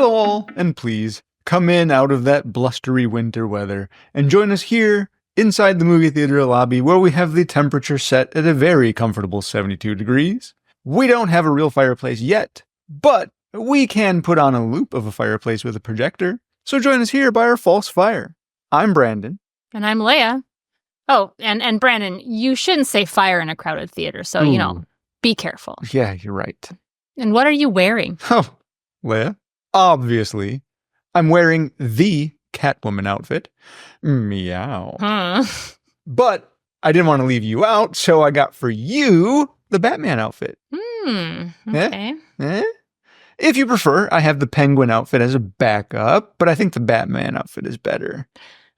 Hello all, and please, come in out of that blustery winter weather and join us here inside the movie theater lobby where we have the temperature set at a very comfortable 72 degrees. We don't have a real fireplace yet, but we can put on a loop of a fireplace with a projector. So join us here by our false fire. I'm Brandon. And I'm Leah. Oh, and Brandon, you shouldn't say fire in a crowded theater, so, be careful. Yeah, you're right. And what are you wearing? Oh, Leah, obviously, I'm wearing the Catwoman outfit. Meow. Huh. But I didn't want to leave you out, so I got for you the Batman outfit. Okay. If you prefer, I have the Penguin outfit as a backup, but I think the Batman outfit is better.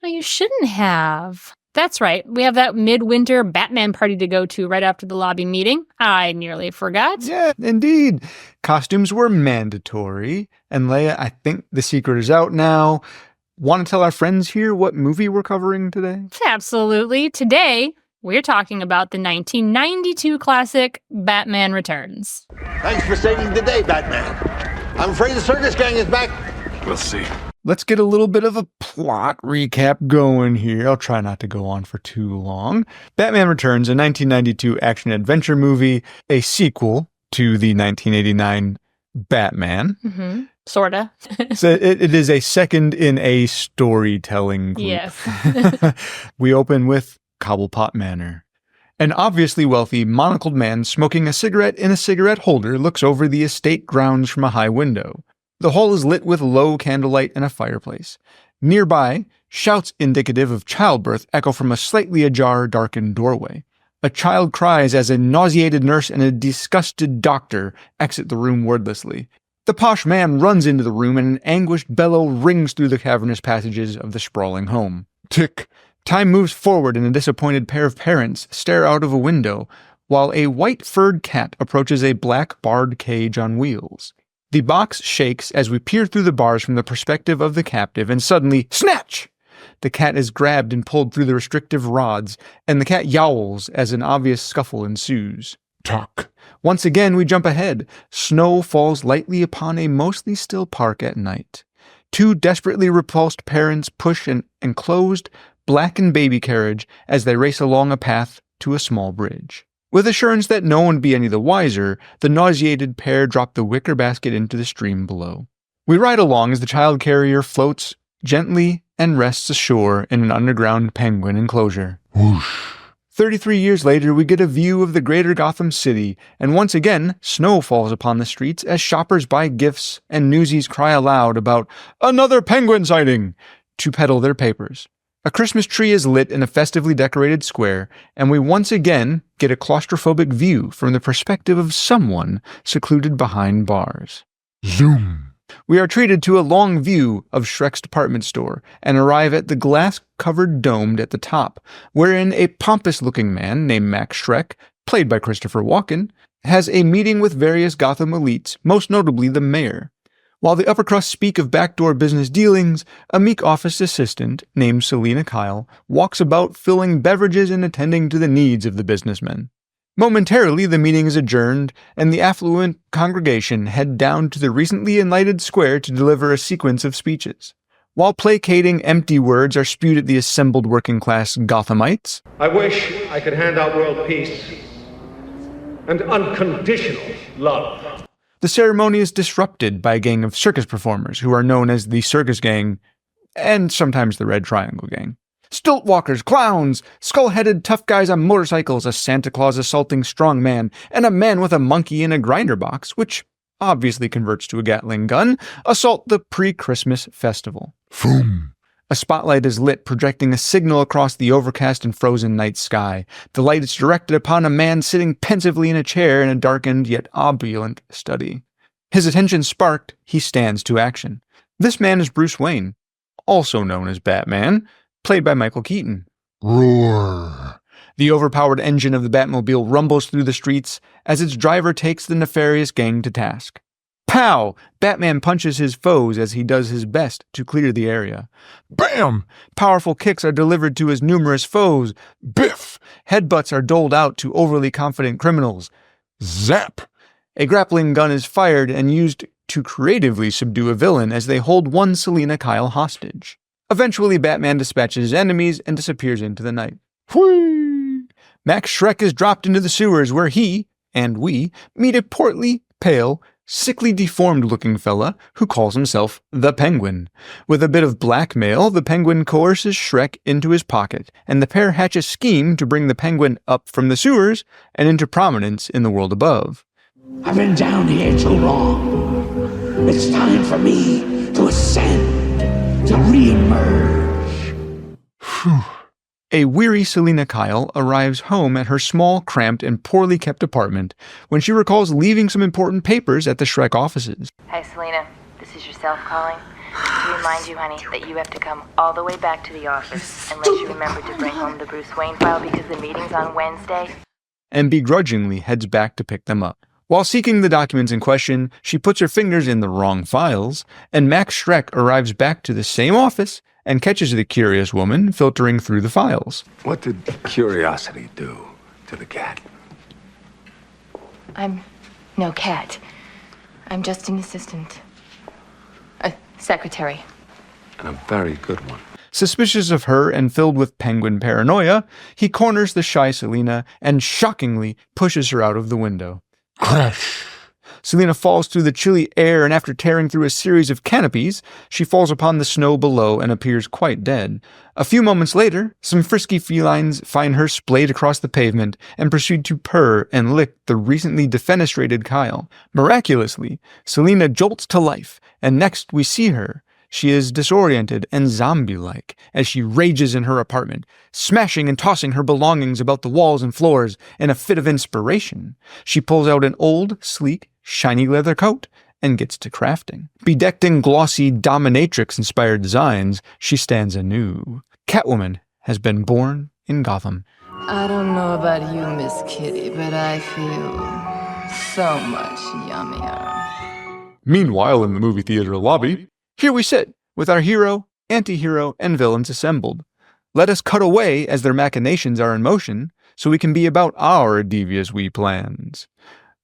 No, you shouldn't have. That's right. We have that midwinter Batman party to go to right after the lobby meeting. I nearly forgot. Yeah, indeed. Costumes were mandatory. And Leia, I think the secret is out now. Want to tell our friends here what movie we're covering today? Absolutely. Today, we're talking about the 1992 classic Batman Returns. Thanks for saving the day, Batman. I'm afraid the circus gang is back. We'll see. Let's get a little bit of a plot recap going here. I'll try not to go on for too long. Batman Returns, a 1992 action-adventure movie, a sequel to the 1989 Batman. Mm-hmm. Sorta. So it is a second in a storytelling group. Yes. We open with Cobblepot Manor. An obviously wealthy, monocled man smoking a cigarette in a cigarette holder looks over the estate grounds from a high window. The hall is lit with low candlelight and a fireplace. Nearby, shouts indicative of childbirth echo from a slightly ajar, darkened doorway. A child cries as a nauseated nurse and a disgusted doctor exit the room wordlessly. The posh man runs into the room and an anguished bellow rings through the cavernous passages of the sprawling home. Tick! Time moves forward and a disappointed pair of parents stare out of a window, while a white-furred cat approaches a black barred cage on wheels. The box shakes as we peer through the bars from the perspective of the captive, and suddenly, snatch! The cat is grabbed and pulled through the restrictive rods, and the cat yowls as an obvious scuffle ensues. Talk. Once again, we jump ahead. Snow falls lightly upon a mostly still park at night. Two desperately repulsed parents push an enclosed, blackened baby carriage as they race along a path to a small bridge. With assurance that no one be any the wiser, the nauseated pair drop the wicker basket into the stream below. We ride along as the child carrier floats gently and rests ashore in an underground penguin enclosure. Whoosh. 33 years later, we get a view of the greater Gotham City, and once again, snow falls upon the streets as shoppers buy gifts and newsies cry aloud about another penguin sighting to peddle their papers. A Christmas tree is lit in a festively decorated square, and we once again get a claustrophobic view from the perspective of someone secluded behind bars. Zoom! We are treated to a long view of Shreck's department store and arrive at the glass-covered dome at the top, wherein a pompous-looking man named Max Shreck, played by Christopher Walken, has a meeting with various Gotham elites, most notably the mayor. While the upper crust speak of backdoor business dealings, a meek office assistant named Selina Kyle walks about filling beverages and attending to the needs of the businessmen. Momentarily, the meeting is adjourned, and the affluent congregation head down to the recently enlightened square to deliver a sequence of speeches. While placating, empty words are spewed at the assembled working-class Gothamites. I wish I could hand out world peace and unconditional love. The ceremony is disrupted by a gang of circus performers who are known as the Circus Gang, and sometimes the Red Triangle Gang. Stilt walkers, clowns, skull-headed tough guys on motorcycles, a Santa Claus assaulting strongman, and a man with a monkey in a grinder box, which obviously converts to a Gatling gun, assault the pre-Christmas festival. Boom. A spotlight is lit, projecting a signal across the overcast and frozen night sky. The light is directed upon a man sitting pensively in a chair in a darkened yet opulent study. His attention sparked, he stands to action. This man is Bruce Wayne, also known as Batman, played by Michael Keaton. Roar! The overpowered engine of the Batmobile rumbles through the streets as its driver takes the nefarious gang to task. Pow! Batman punches his foes as he does his best to clear the area. Bam! Powerful kicks are delivered to his numerous foes. Biff! Headbutts are doled out to overly confident criminals. Zap! A grappling gun is fired and used to creatively subdue a villain as they hold one Selina Kyle hostage. Eventually, Batman dispatches his enemies and disappears into the night. Whee! Max Shreck is dropped into the sewers where he, and we, meet a portly, pale, sickly deformed-looking fella who calls himself the Penguin. With a bit of blackmail, the Penguin coerces Shreck into his pocket, and the pair hatch a scheme to bring the Penguin up from the sewers and into prominence in the world above. I've been down here too long. It's time for me to ascend, to re-emerge. A weary Selina Kyle arrives home at her small, cramped, and poorly kept apartment when she recalls leaving some important papers at the Shreck offices. Hi, Selina. This is yourself calling. To remind you, honey, that you have to come all the way back to the office unless you remember to bring home the Bruce Wayne file because the meeting's on Wednesday. And begrudgingly heads back to pick them up. While seeking the documents in question, she puts her fingers in the wrong files, and Max Shreck arrives back to the same office and catches the curious woman filtering through the files. What did curiosity do to the cat? I'm no cat. I'm just an assistant. A secretary. And a very good one. Suspicious of her and filled with Penguin paranoia, he corners the shy Selina and shockingly pushes her out of the window. Crash! Selina falls through the chilly air, and after tearing through a series of canopies, she falls upon the snow below and appears quite dead. A few moments later, some frisky felines find her splayed across the pavement and proceed to purr and lick the recently defenestrated Kyle. Miraculously, Selina jolts to life, and next we see her. She is disoriented and zombie-like as she rages in her apartment, smashing and tossing her belongings about the walls and floors in a fit of inspiration. She pulls out an old, sleek, shiny leather coat and gets to crafting. Bedecked in glossy dominatrix-inspired designs, she stands anew. Catwoman has been born in Gotham. I don't know about you, Miss Kitty, but I feel so much yummier. Meanwhile, in the movie theater lobby, here we sit, with our hero, anti-hero, and villains assembled. Let us cut away as their machinations are in motion, so we can be about our devious wee plans.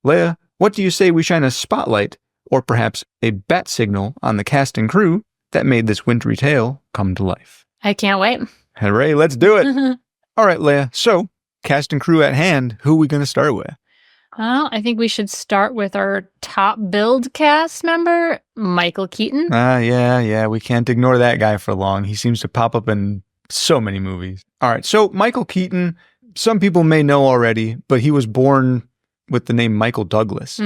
Leah, what do you say we shine a spotlight, or perhaps a bat signal, on the cast and crew that made this wintry tale come to life? I can't wait. Hooray, let's do it! All right, Leah, so, cast and crew at hand, who are we going to start with? Well, I think we should start with our top billed cast member, Michael Keaton. Yeah, we can't ignore that guy for long. He seems to pop up in so many movies. All right, so Michael Keaton, some people may know already, but he was born with the name Michael Douglas.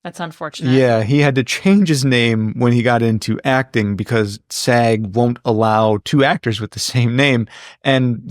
That's unfortunate. Yeah, he had to change his name when he got into acting because SAG won't allow two actors with the same name. And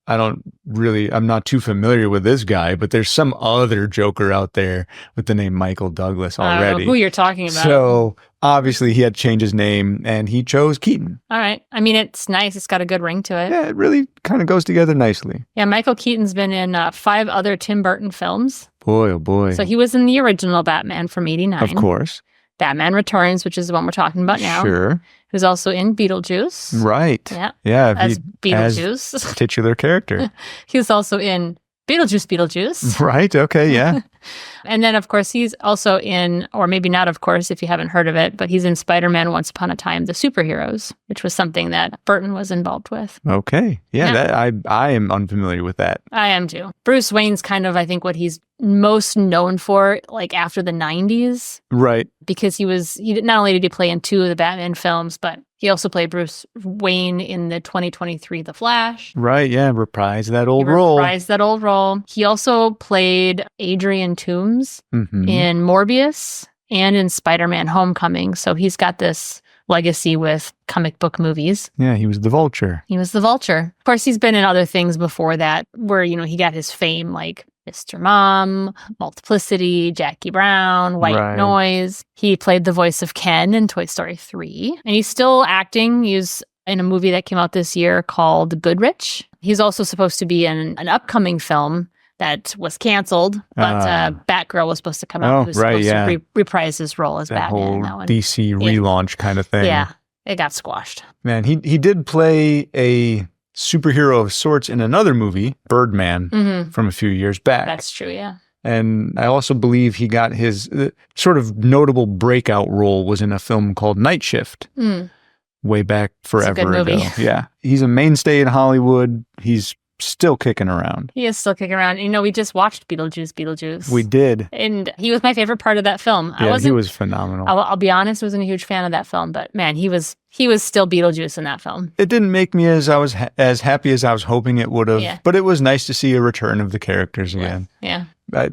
I'm not too familiar with this guy, but there's some other Joker out there with the name Michael Douglas already. I don't know who you're talking about. So obviously he had to change his name and he chose Keaton. All right. I mean, it's nice. It's got a good ring to it. Yeah, it really kind of goes together nicely. Yeah, Michael Keaton's been in 5 other Tim Burton films. Boy, oh boy. So he was in the original Batman from '89. Of course. Batman Returns, which is the one we're talking about now. Sure. Who's also in Beetlejuice. Right. Yeah. As Beetlejuice. As titular character. He was also in Beetlejuice. Right. Okay. Yeah. And then, of course, he's also in, or maybe not, of course, if you haven't heard of it, but he's in Spider-Man Once Upon a Time, The Superheroes, which was something that Burton was involved with. Okay. Yeah. I am unfamiliar with that. I am too. Bruce Wayne's kind of, I think, what he's most known for, like after the 90s. Right. Because not only did he play in 2 of the Batman films, but he also played Bruce Wayne in the 2023 The Flash. Right, yeah, reprised that old role. He also played Adrian Toomes in Morbius and in Spider-Man Homecoming. So he's got this legacy with comic book movies. Yeah, he was the Vulture. Of course, he's been in other things before that where, he got his fame, like Mr. Mom, Multiplicity, Jackie Brown, White Noise. He played the voice of Ken in Toy Story 3. And he's still acting. He's in a movie that came out this year called Goodrich. He's also supposed to be in an upcoming film that was canceled, but Batgirl was supposed to come out. Who's supposed to reprise his role as Batman. Whole that one. DC relaunch kind of thing. Yeah, it got squashed. Man, he did play a superhero of sorts in another movie, Birdman, from a few years back. That's true, yeah. And I also believe he got his sort of notable breakout role was in a film called Night Shift. Way back forever ago. Yeah. He's a mainstay in Hollywood. He's still kicking around. He is still kicking around. You know, we just watched Beetlejuice. We did. And he was my favorite part of that film. Yeah, he was phenomenal. I'll be honest, I wasn't a huge fan of that film, but man, he was still Beetlejuice in that film. It didn't make me as happy as I was hoping it would have, but it was nice to see a return of the characters again. Yeah.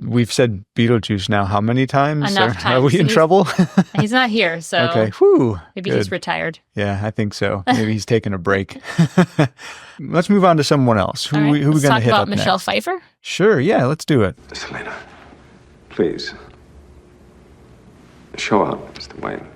We've said Beetlejuice now how many times? Enough times. Are we in trouble? He's not here, so okay. Whew. Maybe Good. he's retired. Yeah, I think so. Maybe he's taking a break. Let's move on to someone else. Who we going to hit up Let's talk about Michelle Pfeiffer? Sure, yeah, let's do it. Selena, please. Show out, Mr. Wayne.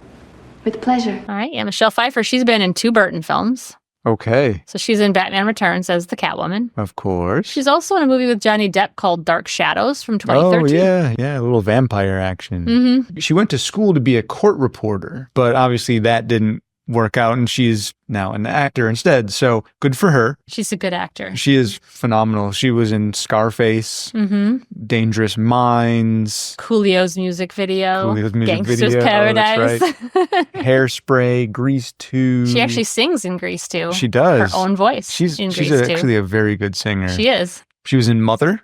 With pleasure. All right, yeah, Michelle Pfeiffer, she's been in 2 Burton films. Okay. So she's in Batman Returns as the Catwoman. Of course. She's also in a movie with Johnny Depp called Dark Shadows from 2013. Oh, yeah, a little vampire action. She went to school to be a court reporter, but obviously that didn't work out, and she's now an actor instead, so good for her. She's a good actor. She is phenomenal. She was in Scarface, Dangerous Minds, Coolio's music video, Gangster's video. Paradise. Oh, that's right. Hairspray, Grease 2. She actually sings in Grease 2. She does. Her own voice. She's Grease 2. actually a very good singer. She is. She was in Mother.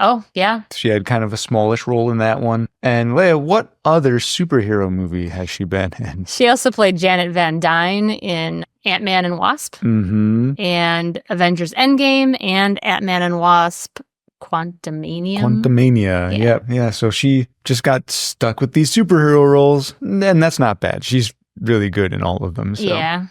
Oh, yeah. She had kind of a smallish role in that one. And Leah, what other superhero movie has she been in? She also played Janet Van Dyne in Ant-Man and Wasp, and Avengers Endgame, and Ant-Man and Wasp Quantumania. Yeah. So she just got stuck with these superhero roles, and that's not bad. She's really good in all of them. So. Yeah.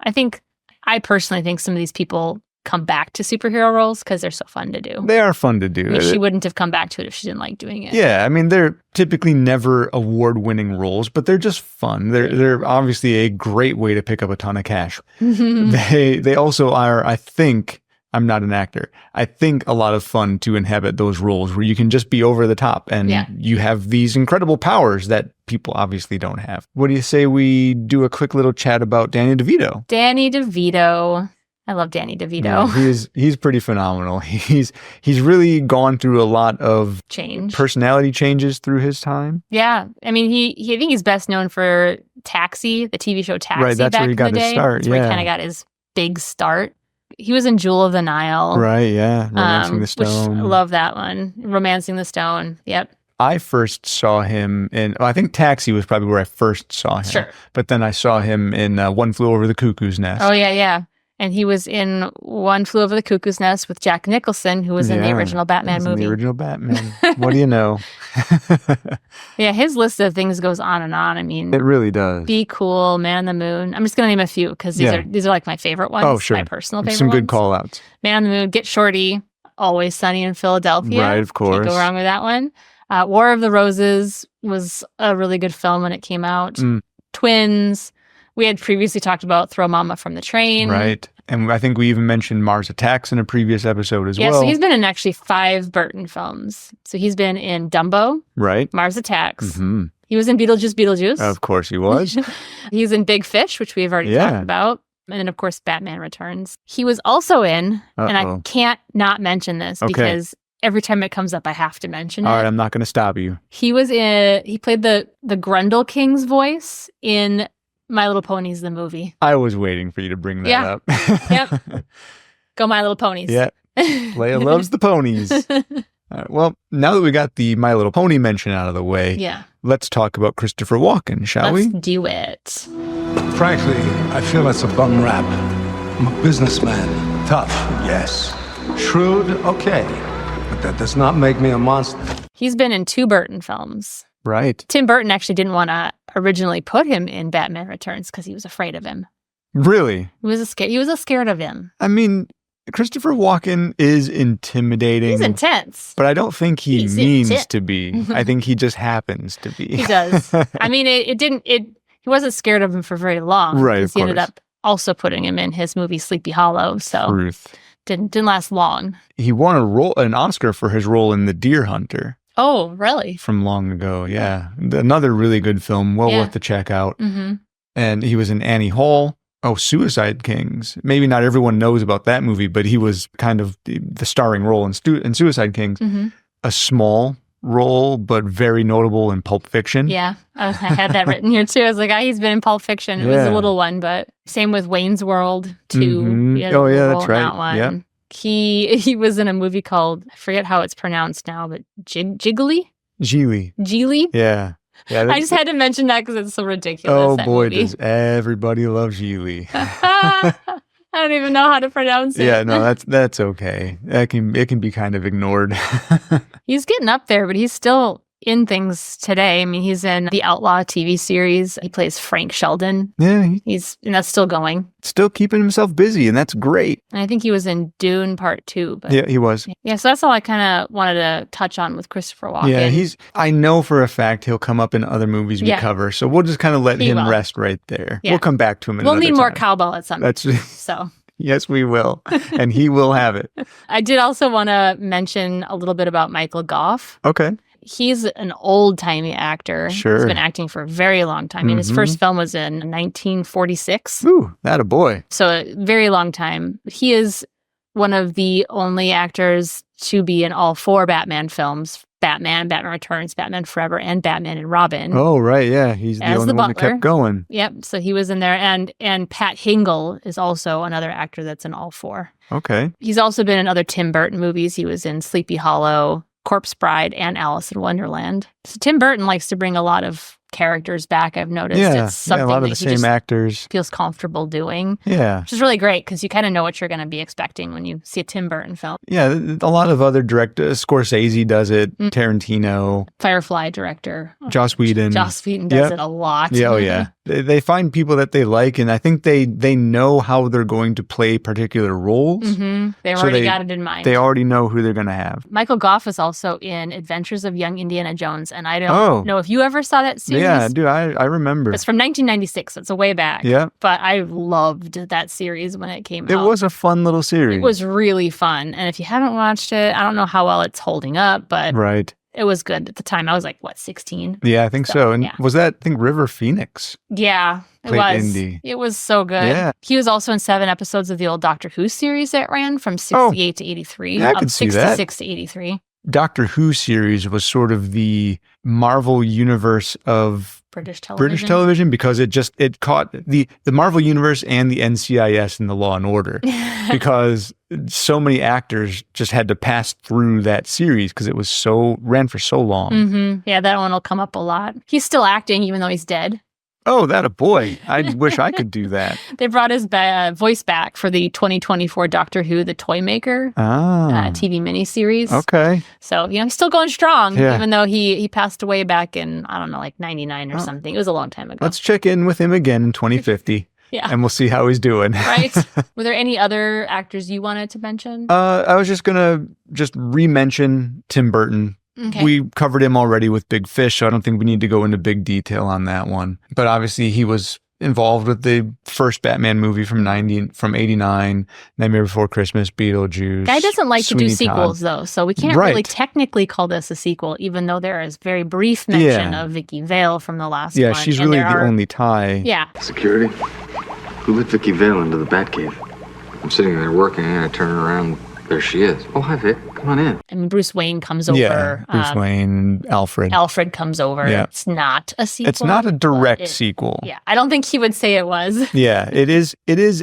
I personally think some of these people come back to superhero roles because they're so fun to do. They are fun to do. I mean, she wouldn't have come back to it if she didn't like doing it. Yeah, I mean, they're typically never award-winning roles, but they're just fun. They're obviously a great way to pick up a ton of cash. They also are, I think, I'm not an actor, I think a lot of fun to inhabit those roles where you can just be over the top and you have these incredible powers that people obviously don't have. What do you say we do a quick little chat about Danny DeVito? Danny DeVito. I love Danny DeVito. Yeah, he's pretty phenomenal. He's really gone through a lot of personality changes through his time. Yeah, I mean, I think he's best known for Taxi, the TV show Taxi. Right, that's back where he got in the his day. start. That's where he kind of got his big start. He was in Jewel of the Nile. Right. Yeah, Romancing the Stone. Which I love that one. Romancing the Stone. Yep. I first saw him in, I think Taxi was probably where I first saw him. Sure. But then I saw him in One Flew Over the Cuckoo's Nest. Oh, yeah. And he was in One Flew Over the Cuckoo's Nest with Jack Nicholson, who was in the original Batman movie. The original Batman. What do you know? Yeah, his list of things goes on and on. I mean, it really does. Be Cool, Man on the Moon. I'm just going to name a few because these are like my favorite ones. Oh, sure. My personal favorite Some good ones. call outs. Man on the Moon, Get Shorty, Always Sunny in Philadelphia. Right, of course. Can't go wrong with that one. War of the Roses was a really good film when it came out. Twins. We had previously talked about Throw Mama from the Train. Right. And I think we even mentioned Mars Attacks in a previous episode as well. Yeah, so he's been in actually 5 Burton films. So he's been in Dumbo. Right. Mars Attacks. He was in Beetlejuice. Of course he was. He's in Big Fish, which we've already talked about. And then, of course, Batman Returns. He was also in, and I can't not mention this because every time it comes up, I have to mention it. All right, I'm not going to stop you. He played the Grundle King's voice in My Little Ponies, the movie. I was waiting for you to bring that up. Yep. Go My Little Ponies. Yeah. Leia loves the ponies. All right, well, now that we got the My Little Pony mention out of the way, let's talk about Christopher Walken, shall we? Let's do it. Frankly, I feel it's a bum rap. I'm a businessman. Tough, yes. Shrewd, okay. But that does not make me a monster. He's been in 2 Burton films. Right. Tim Burton actually didn't want to originally put him in Batman Returns because he was afraid of him. Really? He was scared of him. I mean, Christopher Walken is intimidating. He's intense. But I don't think he means to be. I think he just happens to be. He does. I mean, he wasn't scared of him for very long. Right, of He course. ended up also putting him in his movie Sleepy Hollow. So Truth. Didn't last long. He won an Oscar for his role in The Deer Hunter. Oh, really? From long ago, yeah. Another really good film, well worth the check out. And he was in Annie Hall. Oh, Suicide Kings. Maybe not everyone knows about that movie, but he was kind of the starring role in Suicide Kings. A small role, but very notable in Pulp Fiction. Yeah, I had that written here too. I was like, he's been in Pulp Fiction. It was a little one, but same with Wayne's World too. Mm-hmm. Oh yeah, that's right. That one. Yeah. He was in a movie called, I forget how it's pronounced now, but Jiggly? Geely. Yeah. Yeah, I just had to mention that because it's so ridiculous. Oh that boy, movie. does everybody love Geely. I don't even know how to pronounce it. Yeah, no, that's okay. It can be kind of ignored. He's getting up there, but he's still in things today. I mean, he's in the Outlaw TV series. He plays Frank Sheldon. Yeah, and that's still going. Still keeping himself busy, and that's great. And I think he was in Dune Part 2. But yeah, he was. Yeah, so that's all I kind of wanted to touch on with Christopher Walken. Yeah, I know for a fact he'll come up in other movies we cover, so we'll just kind of let him rest right there. Yeah. We'll come back to him We'll need more cowbell at some point. So. Yes, we will. And he will have it. I did also want to mention a little bit about Michael Goff. Okay. He's an old-timey actor. Sure. He's been acting for a very long time. I mean, his first film was in 1946. Ooh, that a boy. So a very long time. He is one of the only actors to be in all 4 Batman films. Batman, Batman Returns, Batman Forever, and Batman and Robin. Oh, right, yeah. He's the only one that kept going. Yep, so he was in there. And Pat Hingle is also another actor that's in all 4. Okay. He's also been in other Tim Burton movies. He was in Sleepy Hollow, Corpse Bride, and Alice in Wonderland. So Tim Burton likes to bring a lot of characters back, I've noticed. Yeah, it's something a lot of that the same actors. Feels comfortable doing. Yeah. Which is really great because you kind of know what you're going to be expecting when you see a Tim Burton film. Yeah, a lot of other directors, Scorsese does it, Tarantino. Firefly director. Joss Whedon. Joss Whedon does it a lot. Yeah, oh yeah. They find people that they like, and I think they know how they're going to play particular roles. Mm-hmm. They've already got it in mind. They already know who they're going to have. Michael Goff is also in Adventures of Young Indiana Jones, and I don't know if you ever saw that series. Yeah, dude, I remember. It's from 1996, so it's a way back. Yeah. But I loved that series when it came out. It was a fun little series. It was really fun, and if you haven't watched it, I don't know how well it's holding up, but it was good at the time. I was like, 16? Yeah, I think so. And was that, I think, River Phoenix? Yeah, it was. Indy. It was so good. Yeah. He was also in 7 episodes of the old Doctor Who series that ran from 68 to 83. Yeah, I could see that. 66 to 83. Doctor Who series was sort of the Marvel universe of British television because it caught the Marvel universe and the NCIS and the Law and Order because so many actors just had to pass through that series because it was ran for so long. Mm-hmm. Yeah, that one will come up a lot. He's still acting even though he's dead. Oh, that a boy. I wish I could do that. They brought his voice back for the 2024 Doctor Who, The Toy Maker TV miniseries. Okay. So, he's still going strong, even though he passed away back in, I don't know, like 99 or something. It was a long time ago. Let's check in with him again in 2050. Yeah. And we'll see how he's doing. Right. Were there any other actors you wanted to mention? I was just going to re-mention Tim Burton. Okay. We covered him already with Big Fish, so I don't think we need to go into big detail on that one. But obviously he was involved with the first Batman movie from 89, Nightmare Before Christmas, Beetlejuice. Guy doesn't like to do sequels, though, so we can't really Right. technically call this a sequel, even though there is very brief mention of Vicky Vale from the last one. Yeah, she's and really the only tie. Yeah. Security? Who let Vicky Vale into the Batcave? I'm sitting there working and I turn around. There she is. Oh, hi, Vic. Come on in. I mean, Bruce Wayne comes over. Yeah, Bruce Wayne, Alfred. Alfred comes over. Yeah. It's not a sequel. It's not a direct sequel. Yeah, I don't think he would say it was. Yeah, it is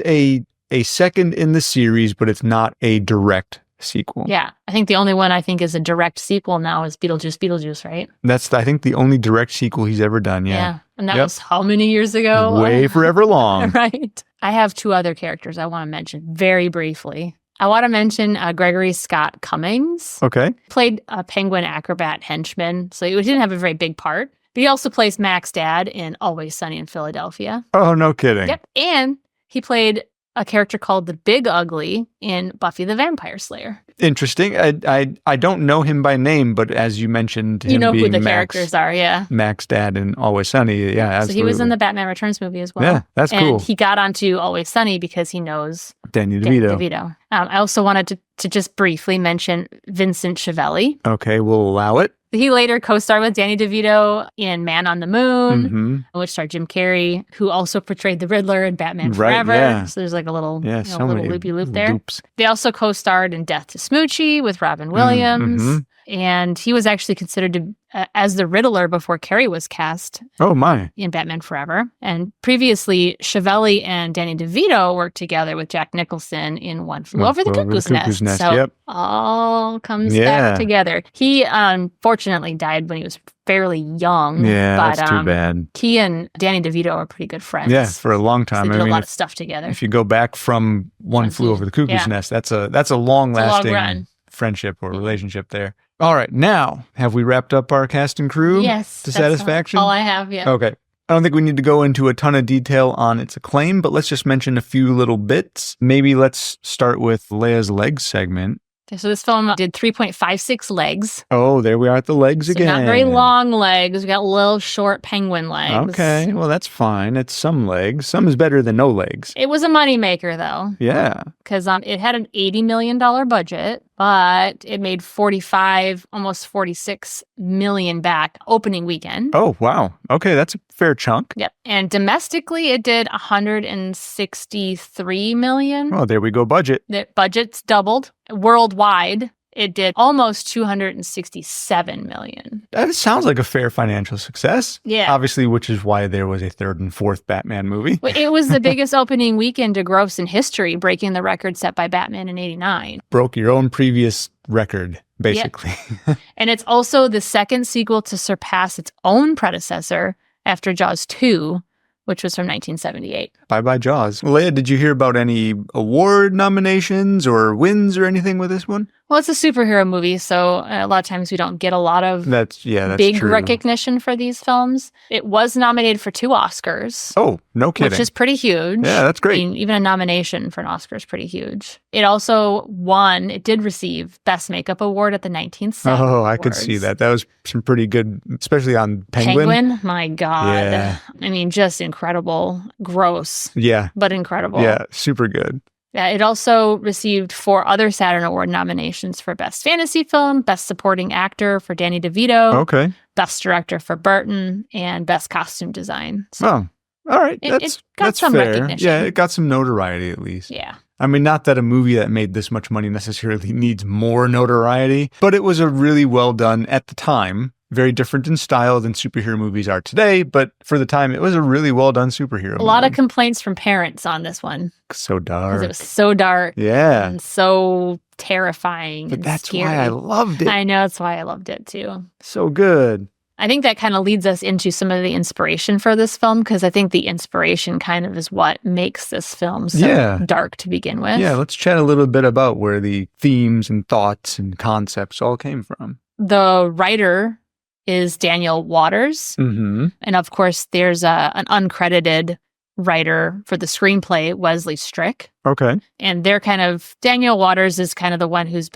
a second in the series, but it's not a direct sequel. Yeah, I think the only one I think is a direct sequel now is Beetlejuice, right? That's, I think, the only direct sequel he's ever done, yeah. And that was how many years ago? Way forever long. Right. I have 2 other characters I want to mention very briefly. I want to mention Gregory Scott Cummings. Okay. Played a penguin acrobat henchman, so he didn't have a very big part. But he also plays Mac's dad in Always Sunny in Philadelphia. Oh, no kidding. Yep. And he played a character called the Big Ugly in Buffy the Vampire Slayer. Interesting. I don't know him by name, but as you mentioned, him you know being who the characters are, yeah. Mac's dad in Always Sunny, yeah, absolutely. So he was in the Batman Returns movie as well. Yeah, that's cool. And he got onto Always Sunny because he knows Danny DeVito. Danny DeVito. I also wanted to just briefly mention Vincent Schiavelli. Okay, we'll allow it. He later co-starred with Danny DeVito in Man on the Moon, which starred Jim Carrey, who also portrayed the Riddler in Batman Forever. Yeah. So there's like a little, so little loopy-loop there. They also co-starred in Death to Smoochie with Robin Williams. And he was actually considered to as the Riddler before Carey was cast. Oh, my. In Batman Forever. And previously, Chevelle and Danny DeVito worked together with Jack Nicholson in One Flew Over the Cuckoo's Nest. So all comes back together. He unfortunately died when he was fairly young. Yeah, that's too bad. He and Danny DeVito are pretty good friends. Yeah, for a long time. They did a lot of stuff together. If you go back from One Flew Over the Cuckoo's Nest, that's a long-lasting friendship or relationship there. All right, now, have we wrapped up our cast and crew to satisfaction? All I have, yeah. Okay. I don't think we need to go into a ton of detail on its acclaim, but let's just mention a few little bits. Maybe let's start with Leia's legs segment. So this film did 3.56 legs. Oh, there we are at the legs again. Not very long legs. We got little short penguin legs. Okay, well, that's fine. It's some legs. Some is better than no legs. It was a moneymaker, though. Yeah. Because it had an $80 million budget, but it made almost $46 million back opening weekend. Oh, wow. Okay, that's a fair chunk. Yep. And domestically, it did $163 million. Oh, there we go, budget. The budget's doubled. Worldwide, it did almost $267 million. That sounds like a fair financial success. Yeah. Obviously, which is why there was a third and fourth Batman movie. It was the biggest opening weekend to gross in history, breaking the record set by Batman in '89. Broke your own previous record, basically. Yep. And it's also the second sequel to surpass its own predecessor after Jaws 2, which was from 1978. Bye-bye, Jaws. Leia, did you hear about any award nominations or wins or anything with this one? Well, it's a superhero movie, so a lot of times we don't get a lot of that's big true. Recognition for these films. It was nominated for 2 Oscars. Oh, no kidding. Which is pretty huge. Yeah, that's great. I mean, even a nomination for an Oscar is pretty huge. It also it did receive Best Makeup Award at the 19th Set Oh, I Awards. could see that. That was some pretty good, especially on Penguin. My God. Yeah. I mean, just incredible. Gross. Yeah. But incredible. Yeah, super good. Yeah, it also received 4 other Saturn Award nominations for Best Fantasy Film, Best Supporting Actor for Danny DeVito, Okay. Best Director for Burton, and Best Costume Design. So Oh, all right. it got That's some fair. recognition. Yeah, it got some notoriety at least. Yeah. I mean, not that a movie that made this much money necessarily needs more notoriety, but it was a really well done at the time. Very different in style than superhero movies are today, but for the time, it was a really well done superhero movie. A lot of complaints from parents on this one. So dark. Because it was so dark. Yeah. And so terrifying. But and that's scary. why I loved it. I know, that's why I loved it too. So good. I think that kind of leads us into some of the inspiration for this film, because I think the inspiration kind of is what makes this film so dark to begin with. Yeah, let's chat a little bit about where the themes and thoughts and concepts all came from. The writer is Daniel Waters. Mm-hmm. And of course, there's an uncredited writer for the screenplay, Wesley Strick. Okay. And Daniel Waters is kind of the one he's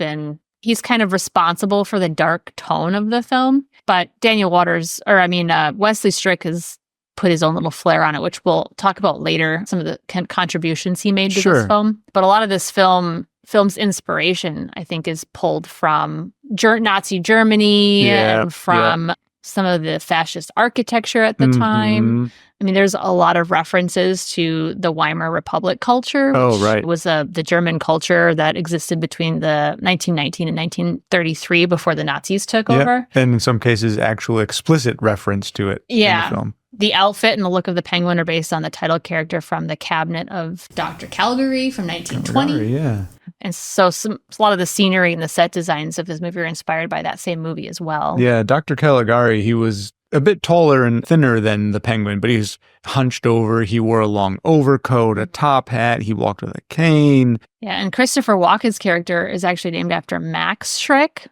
kind of responsible for the dark tone of the film. But Wesley Strick has put his own little flair on it, which we'll talk about later, some of the contributions he made to this film. But a lot of this film's inspiration, I think, is pulled from Nazi Germany and from some of the fascist architecture at the time. I mean, there's a lot of references to the Weimar Republic culture, which was the German culture that existed between the 1919 and 1933 before the Nazis took over. And in some cases, actual explicit reference to it in the film. The outfit and the look of the penguin are based on the title character from The Cabinet of Dr. Caligari from 1920. And so a lot of the scenery and the set designs of this movie are inspired by that same movie as well. Yeah, Dr. Caligari, he was a bit taller and thinner than the penguin, but he was hunched over. He wore a long overcoat, a top hat. He walked with a cane. Yeah, and Christopher Walken's character is actually named after Max Shreck.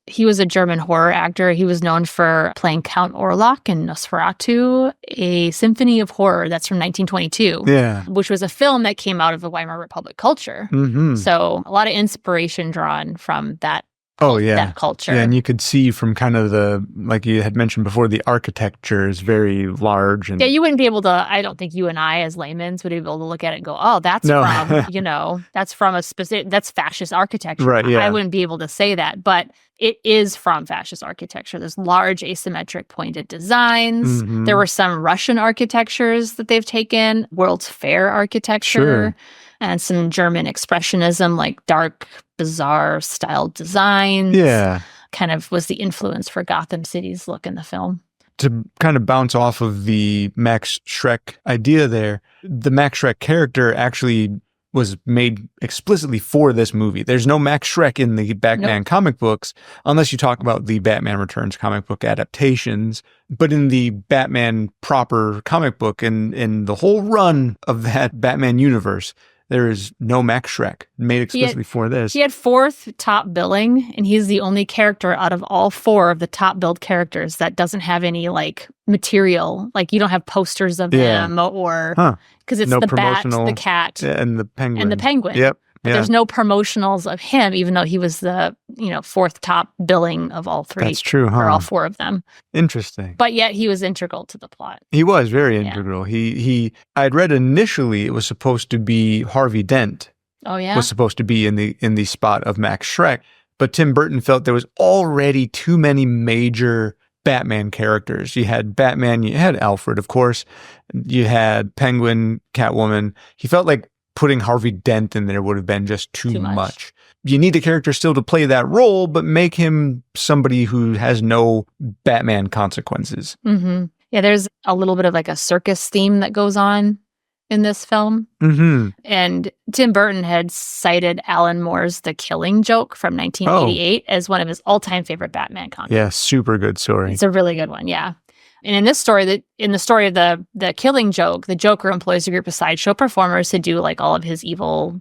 He was a German horror actor. He was known for playing Count Orlok in Nosferatu, a symphony of horror that's from 1922. Yeah. Which was a film that came out of the Weimar Republic culture. Mm-hmm. So a lot of inspiration drawn from that. That culture. Yeah, and you could see from kind of like you had mentioned before, the architecture is very large. And you wouldn't be able to, I don't think you and I as laymen would be able to look at it and go, oh, that's from a specific, that's fascist architecture. Right, yeah. I wouldn't be able to say that, but it is from fascist architecture. There's large asymmetric pointed designs. Mm-hmm. There were some Russian architectures that they've taken, World's Fair architecture, and some German expressionism, like dark, bizarre style designs. Yeah. kind of was the influence for Gotham City's look in the film. To kind of bounce off of the Max Shreck idea there, the Max Shreck character actually was made explicitly for this movie. There's no Max Shreck in the Batman comic books, unless you talk about the Batman Returns comic book adaptations. But in the Batman proper comic book and in the whole run of that Batman universe, there is no Max Shreck made explicitly for this. He had 4th top billing, and he's the only character out of all 4 of the top billed characters that doesn't have any like material. Like you don't have posters of him or because it's the bat, the cat, and the penguin. Yep. But there's no promotionals of him, even though he was the 4th top billing of all 3. That's true, or all 4 of them. Interesting. But yet he was integral to the plot. He was very integral. I'd read initially it was supposed to be Harvey Dent. Oh yeah, was supposed to be in the spot of Max Shreck, but Tim Burton felt there was already too many major Batman characters. You had Batman, you had Alfred, of course, you had Penguin, Catwoman. He felt like putting Harvey Dent in there would have been just too much. You need a character still to play that role, but make him somebody who has no Batman consequences. Mm-hmm. Yeah, there's a little bit of like a circus theme that goes on in this film. Mm-hmm. And Tim Burton had cited Alan Moore's The Killing Joke from 1988 as one of his all-time favorite Batman comics. Yeah, super good story. It's a really good one, yeah. And in this story, in the story of the Killing Joke, the Joker employs a group of sideshow performers to do like all of his evil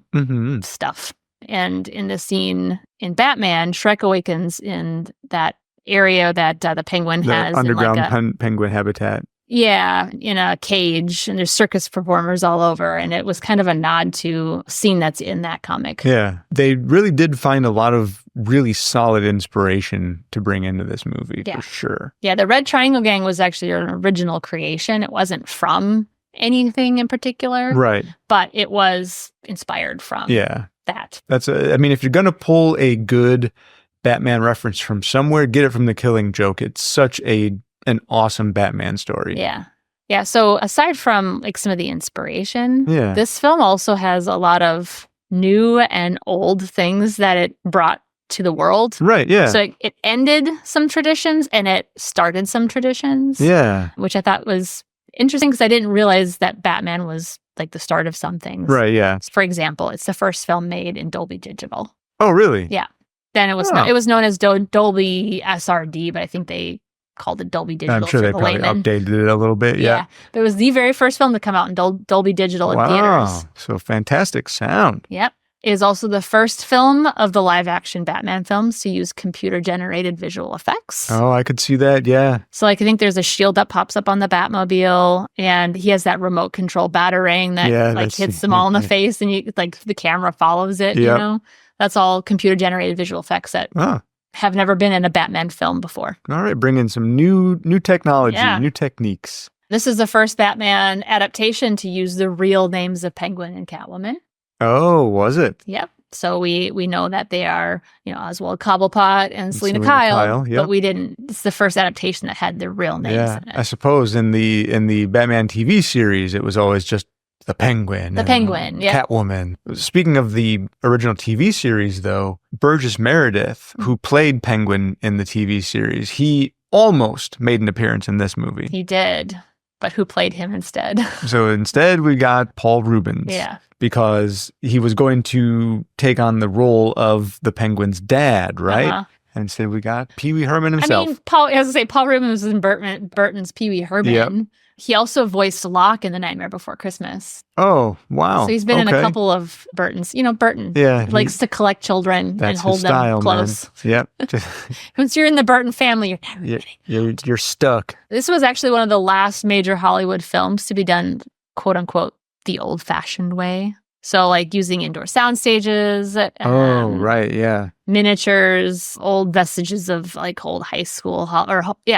stuff. And in the scene in Batman, Shreck awakens in that area that the Penguin has. Underground penguin habitat. Yeah, in a cage, and there's circus performers all over, and it was kind of a nod to a scene that's in that comic. Yeah, they really did find a lot of really solid inspiration to bring into this movie, for sure. Yeah, the Red Triangle Gang was actually an original creation. It wasn't from anything in particular. Right. But it was inspired from that. If you're going to pull a good Batman reference from somewhere, get it from The Killing Joke. It's such an awesome Batman story. Yeah. Yeah. So aside from like some of the inspiration, Yeah. this film also has a lot of new and old things that it brought to the world. Right. Yeah. So it ended some traditions and it started some traditions. Yeah. Which I thought was interesting because I didn't realize that Batman was like the start of some things. Right. Yeah. For example, it's the first film made in Dolby Digital. Oh, really? Yeah. Then it was it was known as Dolby SRD, but I think they called it Dolby Digital. I'm sure they probably updated it a little bit. Yeah. But it was the very first film to come out in Dolby Digital in theaters. So fantastic sound. Yep. It is also the first film of the live-action Batman films to use computer-generated visual effects. Oh, I could see that, yeah. So, like, I think there's a shield that pops up on the Batmobile, and he has that remote control batarang that, hits them all in the face, and the camera follows it, you know? That's all computer-generated visual effects that have never been in a Batman film before. All right, bring in some new technology, new techniques. This is the first Batman adaptation to use the real names of Penguin and Catwoman. Oh, was it? Yep. So we know that they are, Oswald Cobblepot and Selina Kyle, but we didn't. It's the first adaptation that had their real names in it. I suppose in the Batman TV series, it was always just the Penguin. Catwoman. Speaking of the original TV series, though, Burgess Meredith, who played Penguin in the TV series, he almost made an appearance in this movie. He did, but who played him instead? So instead, we got Paul Reubens. Yeah. Because he was going to take on the role of the Penguin's dad, right? Uh-huh. And instead we got Pee Wee Herman himself. I mean, Paul Reubens was in Burton's Pee Wee Herman. Yep. He also voiced Locke in The Nightmare Before Christmas. Oh, wow. So he's been in a couple of Burtons. Burton likes to collect children and hold them close. Man. Yep. Once you're in the Burton family, you're stuck. This was actually one of the last major Hollywood films to be done, quote unquote, the old-fashioned way. So, like, using indoor sound stages. Miniatures, old vestiges of, like, old high school,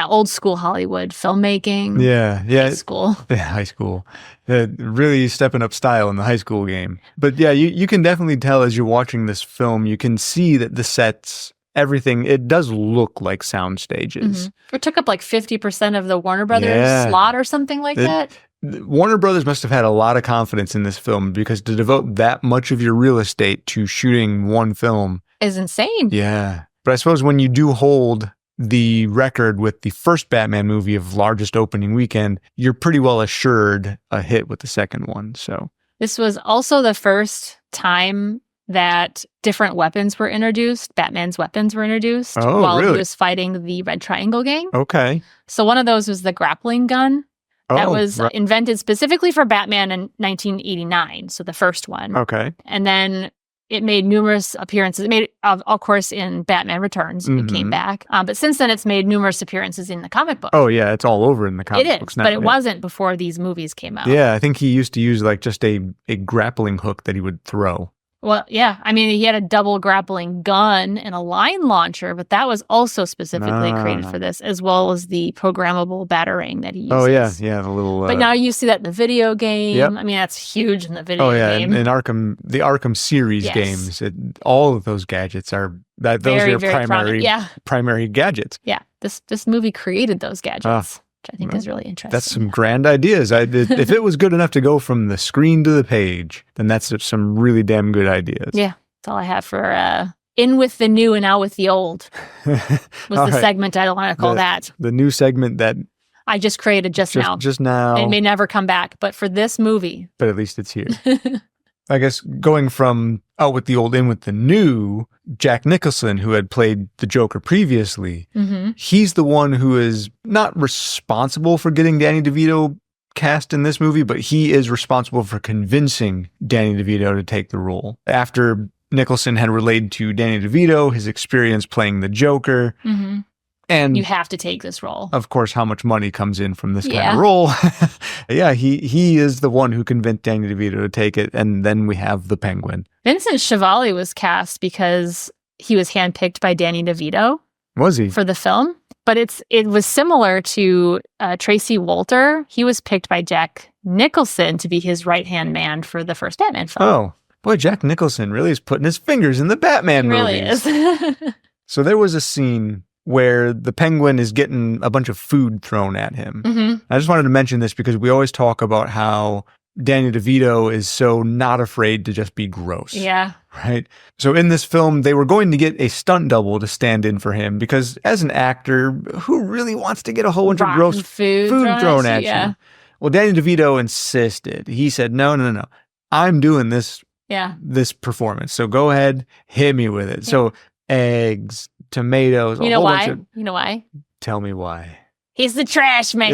old school Hollywood filmmaking. Yeah. High school. Yeah, high school. Really stepping up style in the high school game. But, yeah, you can definitely tell as you're watching this film, you can see that the sets, everything, it does look like sound stages. Mm-hmm. It took up, like, 50% of the Warner Brothers slot or something like that. Warner Brothers must have had a lot of confidence in this film because to devote that much of your real estate to shooting one film is insane. Yeah. But I suppose when you do hold the record with the first Batman movie of largest opening weekend, you're pretty well assured a hit with the second one. So this was also the first time that different weapons were introduced. Batman's weapons were introduced while he was fighting the Red Triangle Gang. Okay. So one of those was the grappling gun. That was invented specifically for Batman in 1989, so the first one. Okay. And then it made numerous appearances. It made, of course, in Batman Returns, it came back. But since then, it's made numerous appearances in the comic book. Oh, yeah, it's all over in the comic books now. But it wasn't before these movies came out. Yeah, I think he used to use like just a grappling hook that he would throw. Well, yeah. I mean, he had a double grappling gun and a line launcher, but that was also specifically created for this, as well as the programmable batarang that he uses. Oh, yeah. Yeah, the little... But now you see that in the video game. Yep. I mean, that's huge in the video game. In Arkham, the Arkham series games, all of those gadgets are... those are primary gadgets. Yeah. This movie created those gadgets. Which I think is really interesting. That's some grand ideas. If it was good enough to go from the screen to the page, then that's some really damn good ideas. Yeah, that's all I have for In with the New and Out with the Old was the segment I want to call that. The new segment that I just created just now. Just now. It may never come back, but for this movie. But at least it's here. I guess going from Out with the Old, In with the New, Jack Nicholson, who had played the Joker previously, he's the one who is not responsible for getting Danny DeVito cast in this movie, but he is responsible for convincing Danny DeVito to take the role. After Nicholson had relayed to Danny DeVito his experience playing the Joker, and you have to take this role. Of course, how much money comes in from this kind of role. He is the one who convinced Danny DeVito to take it, and then we have the Penguin. Vincent Schiavelli was cast because he was handpicked by Danny DeVito. Was he? For the film. But it was similar to Tracy Wolter. He was picked by Jack Nicholson to be his right-hand man for the first Batman film. Oh, boy, Jack Nicholson really is putting his fingers in the Batman movies. He really is. So there was a scene where the Penguin is getting a bunch of food thrown at him. I just wanted to mention this because we always talk about how Danny DeVito is so not afraid to just be gross. Yeah. Right? So in this film, they were going to get a stunt double to stand in for him because as an actor, who really wants to get a whole bunch of gross food thrown at you? Well, Danny DeVito insisted. He said, no. I'm doing this performance. So go ahead, hit me with it. Yeah. So eggs, tomatoes, you know why? You know why? Tell me why. He's the trash man.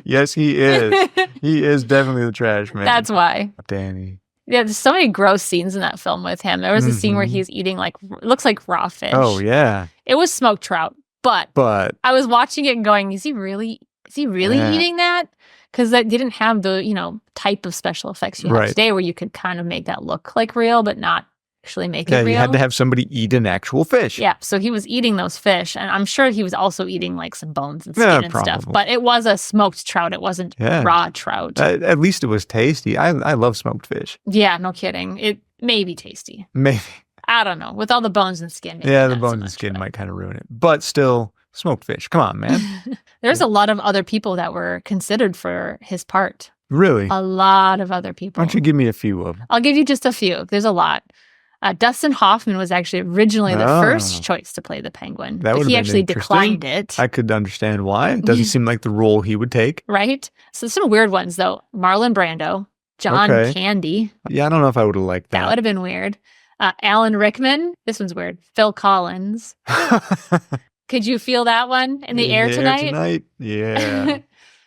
Yes, he is. He is definitely the trash man. That's why. Danny. Yeah, there's so many gross scenes in that film with him. There was a scene where he's eating looks like raw fish. Oh, yeah. It was smoked trout, but I was watching it and going, is he really eating that? Because that didn't have the, type of special effects you have today where you could kind of make that look like real, but not actually make it real. You had to have somebody eat an actual fish. Yeah, so he was eating those fish, and I'm sure he was also eating some bones and skin and stuff. But it was a smoked trout. It wasn't raw trout. At least it was tasty. I love smoked fish. Yeah, no kidding. It may be tasty. Maybe. I don't know. With all the bones and skin. Yeah, the bones and skin might kind of ruin it. But still, smoked fish. Come on, man. There's a lot of other people that were considered for his part. Really? A lot of other people. Why don't you give me a few of them? I'll give you just a few. There's a lot. Dustin Hoffman was actually originally the first choice to play the Penguin, but he actually declined it. I could understand why. It doesn't seem like the role he would take. Right? So some weird ones, though. Marlon Brando, John Candy. Yeah, I don't know if I would have liked that. That would have been weird. Alan Rickman. This one's weird. Phil Collins. Could you feel that one in the air tonight? Yeah.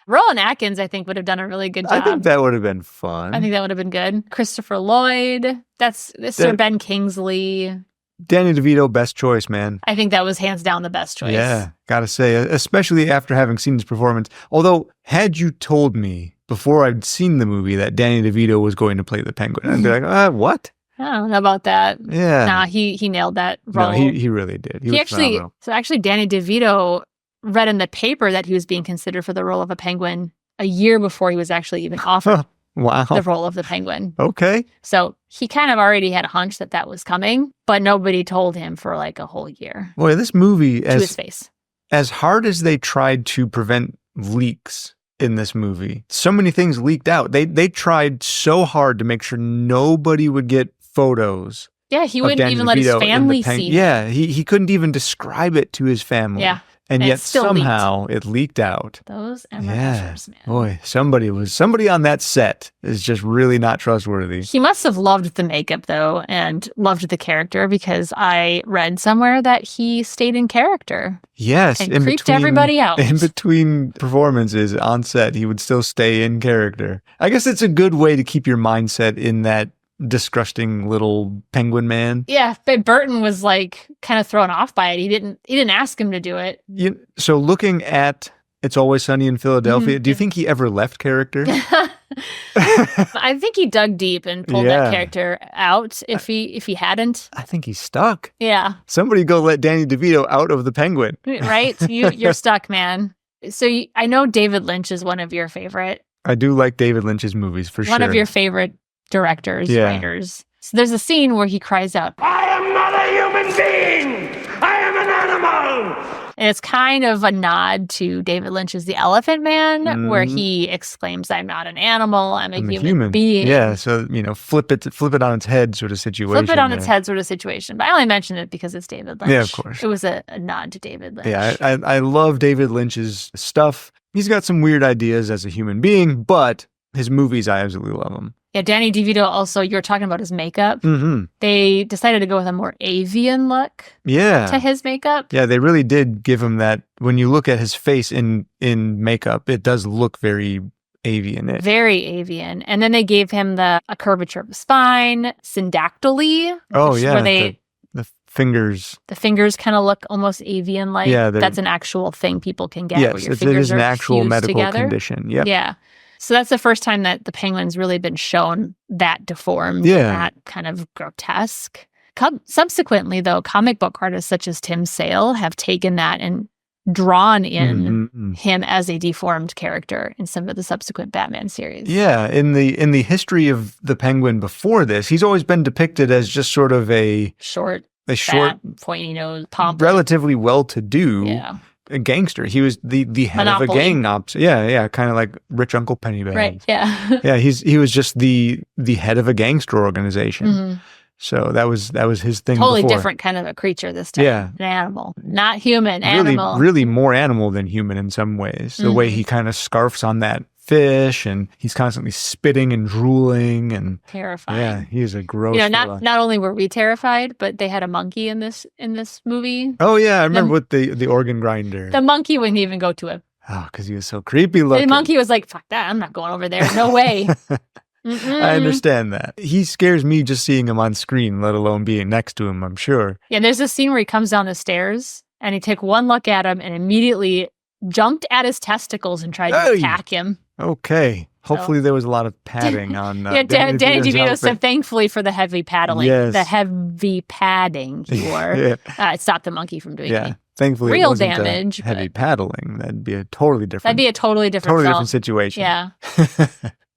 Rowan Atkins, I think, would have done a really good job. I think that would have been fun. I think that would have been good. Christopher Lloyd. That's Sir Ben Kingsley. Danny DeVito, best choice, man. I think that was hands down the best choice. Yeah, gotta say, especially after having seen his performance. Although, had you told me before I'd seen the movie that Danny DeVito was going to play the Penguin, I'd be like, what? I don't know about that. Yeah. Nah, he nailed that role. No, he really did. He actually, Danny DeVito read in the paper that he was being considered for the role of a Penguin a year before he was actually even offered the role of the Penguin. Okay. So he kind of already had a hunch that was coming, but nobody told him for a whole year. Boy, this movie, to his face. As hard as they tried to prevent leaks in this movie, so many things leaked out. They tried so hard to make sure nobody would get photos Yeah, he of wouldn't Danny even let his DeVito in family the see. Yeah, he couldn't even describe it to his family. Yeah. And And yet it still somehow it leaked out. Those Yeah. MRFers, man. Boy, somebody on that set is just really not trustworthy. He must have loved the makeup, though, and loved the character, because I read somewhere that he stayed in character. Yes. And creeped everybody out. In between performances on set, he would still stay in character. I guess it's a good way to keep your mindset in that disgusting little penguin man. Yeah, but Burton was like kind of thrown off by it. He didn't ask him to do it. So looking at It's Always Sunny in Philadelphia, do you think he ever left character? I think he dug deep and pulled Yeah. that character out if he hadn't. I think he's stuck. Yeah. Somebody go let Danny DeVito out of the penguin. Right? You're stuck, man. So I know David Lynch is one of your favorite. I do like David Lynch's movies for sure. One of your favorite directors, Yeah. writers. So there's a scene where he cries out, I am not a human being! I am an animal! and it's kind of a nod to David Lynch's The Elephant Man, where he exclaims, I'm not an animal, I'm a human being. Yeah, so, flip it on its head sort of situation. Flip it on its there. head sort of situation. But I only mentioned it because it's David Lynch. Yeah, of course. It was a nod to David Lynch. Yeah, I love David Lynch's stuff. He's got some weird ideas as a human being, but his movies, I absolutely love them. Yeah, Danny DeVito also, you were talking about his makeup. Mm-hmm. They decided to go with a more avian look Yeah. to his makeup. Yeah, they really did give him that. When you look at his face in makeup, it does look very avian-ish. Very avian. And then they gave him a curvature of the spine, syndactyly. Oh, which is yeah. Where the fingers. the fingers kind of look almost avian-like. Yeah, that's an actual thing people can get. Where Yes, your it fingers is an are actual fused medical together. condition. Yep. Yeah. So that's the first time that the penguin's really been shown that deformed, Yeah. that kind of grotesque. Subsequently, though, comic book artists such as Tim Sale have taken that and drawn in him as a deformed character in some of the subsequent Batman series. Yeah, in the history of the Penguin before this, he's always been depicted as just sort of a short, fat, pointy nose, pompous. relatively well-to-do Yeah. a gangster. He was the head Monopoly. of a gang ops. Yeah, kind of like rich Uncle Pennybags. Right, yeah. Yeah, he was just the head of a gangster organization. Mm-hmm. So that was his thing. Totally before. different kind of a creature this time. Yeah. An animal. Not human, animal. Really more animal than human in some ways. The way he kind of scarfs on that fish, and he's constantly spitting and drooling, and terrifying. yeah, he's a gross fella. Not only were we terrified, but they had a monkey in this movie. Oh yeah, I remember with the organ grinder. The monkey wouldn't even go to it. Oh, because he was so creepy looking. The monkey was like, fuck that, I'm not going over there. No way. I understand that. He scares me just seeing him on screen, let alone being next to him, I'm sure. Yeah, there's a scene where he comes down the stairs and he took one look at him and immediately jumped at his testicles and tried to attack him. Okay. Hopefully there was a lot of padding on Danny DeVito outfit. said thankfully for the heavy paddling. Yes. The heavy padding he wore. It stopped the monkey from doing anything. Thankfully Real it wasn't damage, heavy paddling. That'd be a totally different. That'd be a totally different film. Situation. Yeah.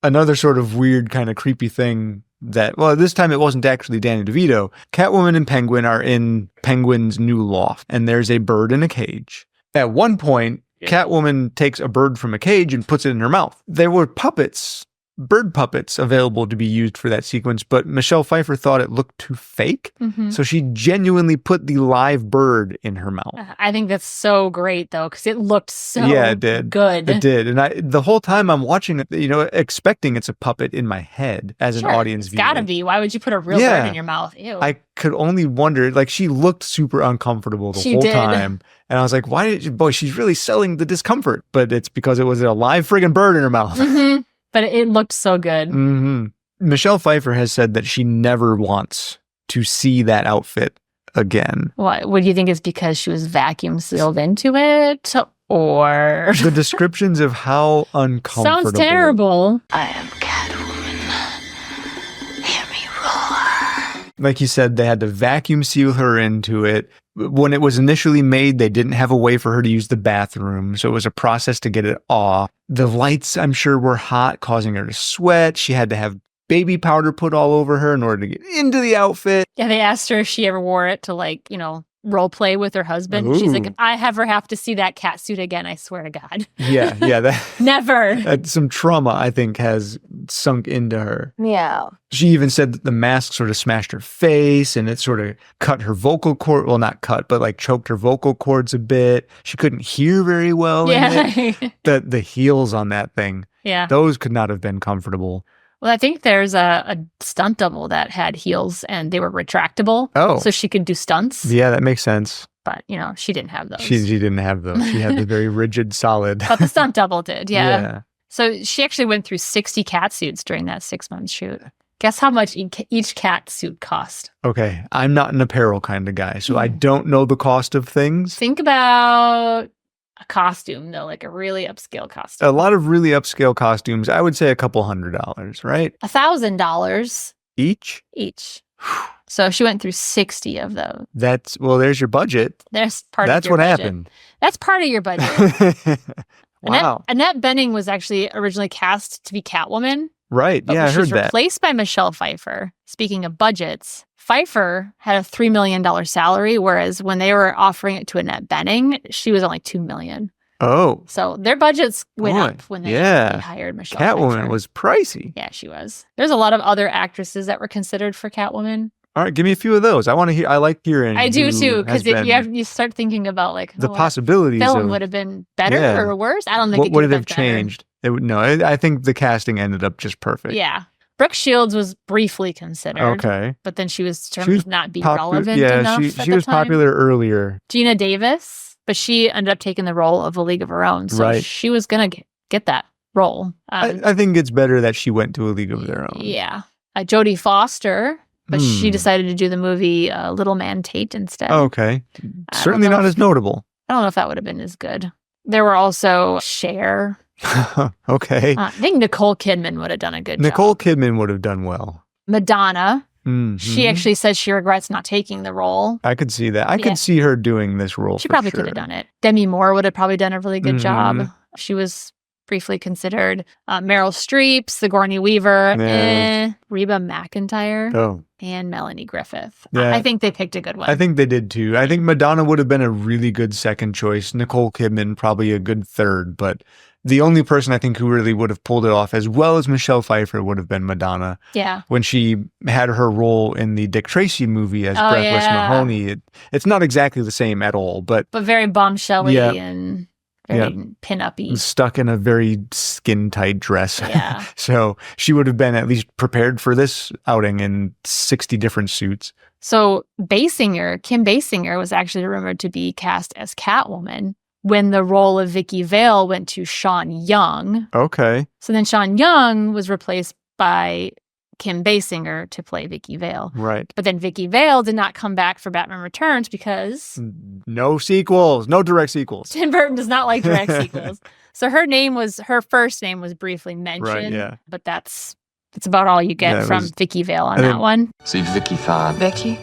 Another sort of weird kind of creepy thing that, well, this time it wasn't actually Danny DeVito. Catwoman and Penguin are in Penguin's new loft, and there's a bird in a cage. At one point, Catwoman takes a bird from a cage and puts it in her mouth. There were bird puppets available to be used for that sequence, but Michelle Pfeiffer thought it looked too fake. So she genuinely put the live bird in her mouth. I think that's so great, though, because it looked so it did. good. It did. And the whole time I'm watching it, expecting it's a puppet in my head as an audience viewer. It's gotta be. Why would you put a real bird in your mouth? Ew. I could only wonder, like, she looked super uncomfortable the whole time. And I was like, she's really selling the discomfort. But it's because it was a live friggin' bird in her mouth. But it looked so good. Michelle Pfeiffer has said that she never wants to see that outfit again. What do you think is because she was vacuum sealed into it? Or the descriptions of how uncomfortable. Sounds terrible. I am Catwoman. Hear me roar. Like you said, they had to vacuum seal her into it. When it was initially made, they didn't have a way for her to use the bathroom, so it was a process to get it off. The lights, I'm sure, were hot, causing her to sweat. She had to have baby powder put all over her in order to get into the outfit. Yeah, they asked her if she ever wore it to, role play with her husband. Ooh. She's like, if I ever have to see that cat suit again, I swear to God. Yeah. Never. Some trauma, I think, has sunk into her. Meow. She even said that the mask sort of smashed her face and it sort of cut her vocal cord. Well, not cut, but like choked her vocal cords a bit. She couldn't hear very well. Yeah. In it. The heels on that thing. Yeah. Those could not have been comfortable. Well, I think there's a stunt double that had heels and they were retractable. Oh. So she could do stunts. Yeah, that makes sense. But, she didn't have those. She didn't have those. She had the very rigid, solid. But the stunt double did, yeah. Yeah. So she actually went through 60 cat suits during that 6-month shoot. Guess how much each cat suit cost? Okay, I'm not an apparel kind of guy, so I don't know the cost of things. Think about a costume, though, like a really upscale costume. A lot of really upscale costumes, I would say a couple $100s, right? $1,000 Each? each. So she went through 60 of those. There's your budget. That's part That's of your what budget. happened. That's part of your budget. Wow. Annette Bening was actually originally cast to be Catwoman. Right. But Yeah, I she heard was that. replaced by Michelle Pfeiffer. Speaking of budgets, Pfeiffer had a $3 million salary, whereas when they were offering it to Annette Bening, she was only $2 million. Oh. So their budgets went Boy, up when they hired Michelle Catwoman Pfeiffer. was pricey. Yeah, she was. There's a lot of other actresses that were considered for Catwoman. All right, give me a few of those. I want to hear. I like hearing. I do too, because because you start thinking about like the what possibilities. film of, would have been better or worse. I don't think it what would could have have been changed. No, I think the casting ended up just perfect. Yeah. Brooke Shields was briefly considered. Okay. But then she was determined to not be relevant Yeah, enough. she was popular earlier. Gina Davis, but she ended up taking the role of A League of Her Own. So she was going to get that role. I think it's better that she went to A League of Their Own. Yeah. Jodie Foster, but she decided to do the movie Little Man Tate instead. Okay. Certainly not as notable. I don't know if that would have been as good. There were also Cher. Okay. I think Nicole Kidman would have done a good job. Nicole Kidman would have done well. Madonna. Mm-hmm. She actually says she regrets not taking the role. I could see that. I could see her doing this role. She probably could have done it. Demi Moore would have probably done a really good job. She was briefly considered. Meryl Streep, Sigourney Weaver, Reba McEntire, and Melanie Griffith. Yeah. I think they picked a good one. I think they did too. I think Madonna would have been a really good second choice. Nicole Kidman probably a good third, but the only person I think who really would have pulled it off as well as Michelle Pfeiffer would have been Madonna. Yeah. When she had her role in the Dick Tracy movie as Breathless Mahoney, it's not exactly the same at all, but very bombshelly and very pin-uppy. Stuck in a very skin-tight dress. Yeah. So she would have been at least prepared for this outing in 60 different suits. So Kim Basinger was actually rumored to be cast as Catwoman when the role of Vicky Vale went to Sean Young. Okay. So then Sean Young was replaced by Kim Basinger to play Vicky Vale. Right. But then Vicky Vale did not come back for Batman Returns because... No sequels. No direct sequels. Tim Burton does not like direct sequels. So her first name was briefly mentioned. Right, yeah. But that's about all you get from Vicky Vale on that one. See, Vicky thought. Vicky?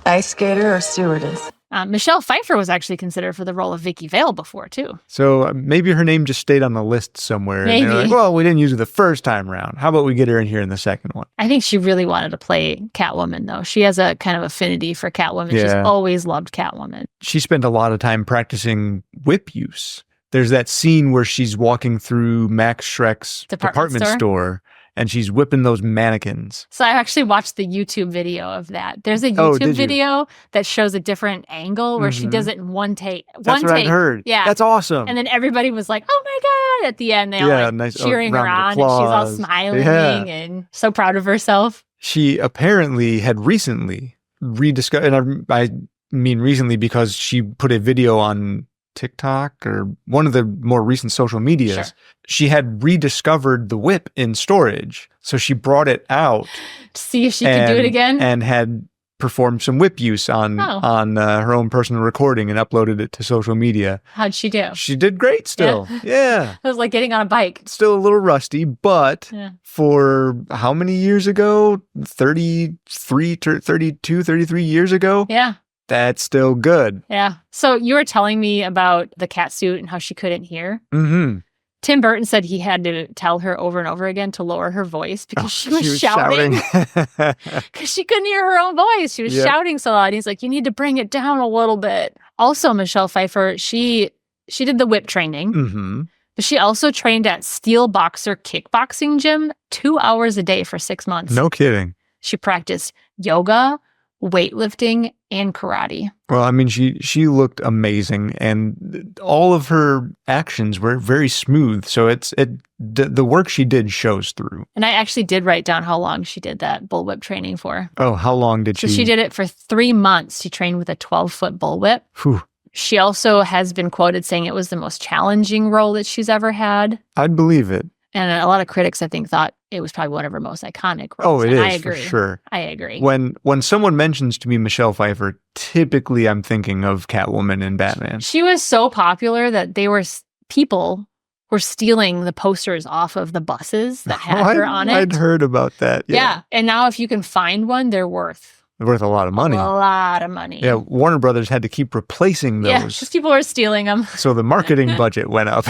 Ice skater or stewardess? Michelle Pfeiffer was actually considered for the role of Vicky Vale before, too. So maybe her name just stayed on the list somewhere. Maybe. And they're like, well, we didn't use her the first time around. How about we get her in here in the second one? I think she really wanted to play Catwoman, though. She has a kind of affinity for Catwoman. Yeah. She's always loved Catwoman. She spent a lot of time practicing whip use. There's that scene where she's walking through Max Shreck's department store and she's whipping those mannequins. So I actually watched the YouTube video of that. There's a YouTube video that shows a different angle where she does it in one take. That's what I heard. Yeah. That's awesome. And then everybody was like, oh my God, at the end. They all nice cheering her on and she's all smiling and so proud of herself. She apparently had recently rediscovered, and I mean recently because she put a video on TikTok or one of the more recent social medias. Sure. She had rediscovered the whip in storage. So she brought it out to see if she could do it again and had performed some whip use on her own personal recording and uploaded it to social media. How'd she do? She did great still. Yeah. It was like getting on a bike. Still a little rusty, but for how many years ago? 33 years ago? Yeah. That's still good. Yeah. So you were telling me about the cat suit and how she couldn't hear. Mm-hmm. Tim Burton said he had to tell her over and over again to lower her voice because she was shouting. Because she couldn't hear her own voice. She was shouting so loud. He's like, you need to bring it down a little bit. Also, Michelle Pfeiffer, she did the whip training. Mm-hmm. But she also trained at Steel Boxer Kickboxing Gym 2 hours a day for 6 months. No kidding. She practiced yoga, weightlifting, and karate. Well, I mean, she looked amazing, and all of her actions were very smooth. So the work she did shows through. And I actually did write down how long she did that bullwhip training for. Oh, how long did she? So she did it for 3 months. She trained with a 12-foot bullwhip. Whew. She also has been quoted saying it was the most challenging role that she's ever had. I'd believe it. And a lot of critics, I think, thought it was probably one of her most iconic roles. Oh, it and is, I agree. for sure. I agree. When someone mentions to me Michelle Pfeiffer, typically I'm thinking of Catwoman and Batman. She was so popular that people were stealing the posters off of the buses that had her on it. I'd heard about that. Yeah. And now if you can find one, they're worth a lot of money. A lot of money. Yeah, Warner Brothers had to keep replacing those. Yeah, because people were stealing them. So the marketing budget went up.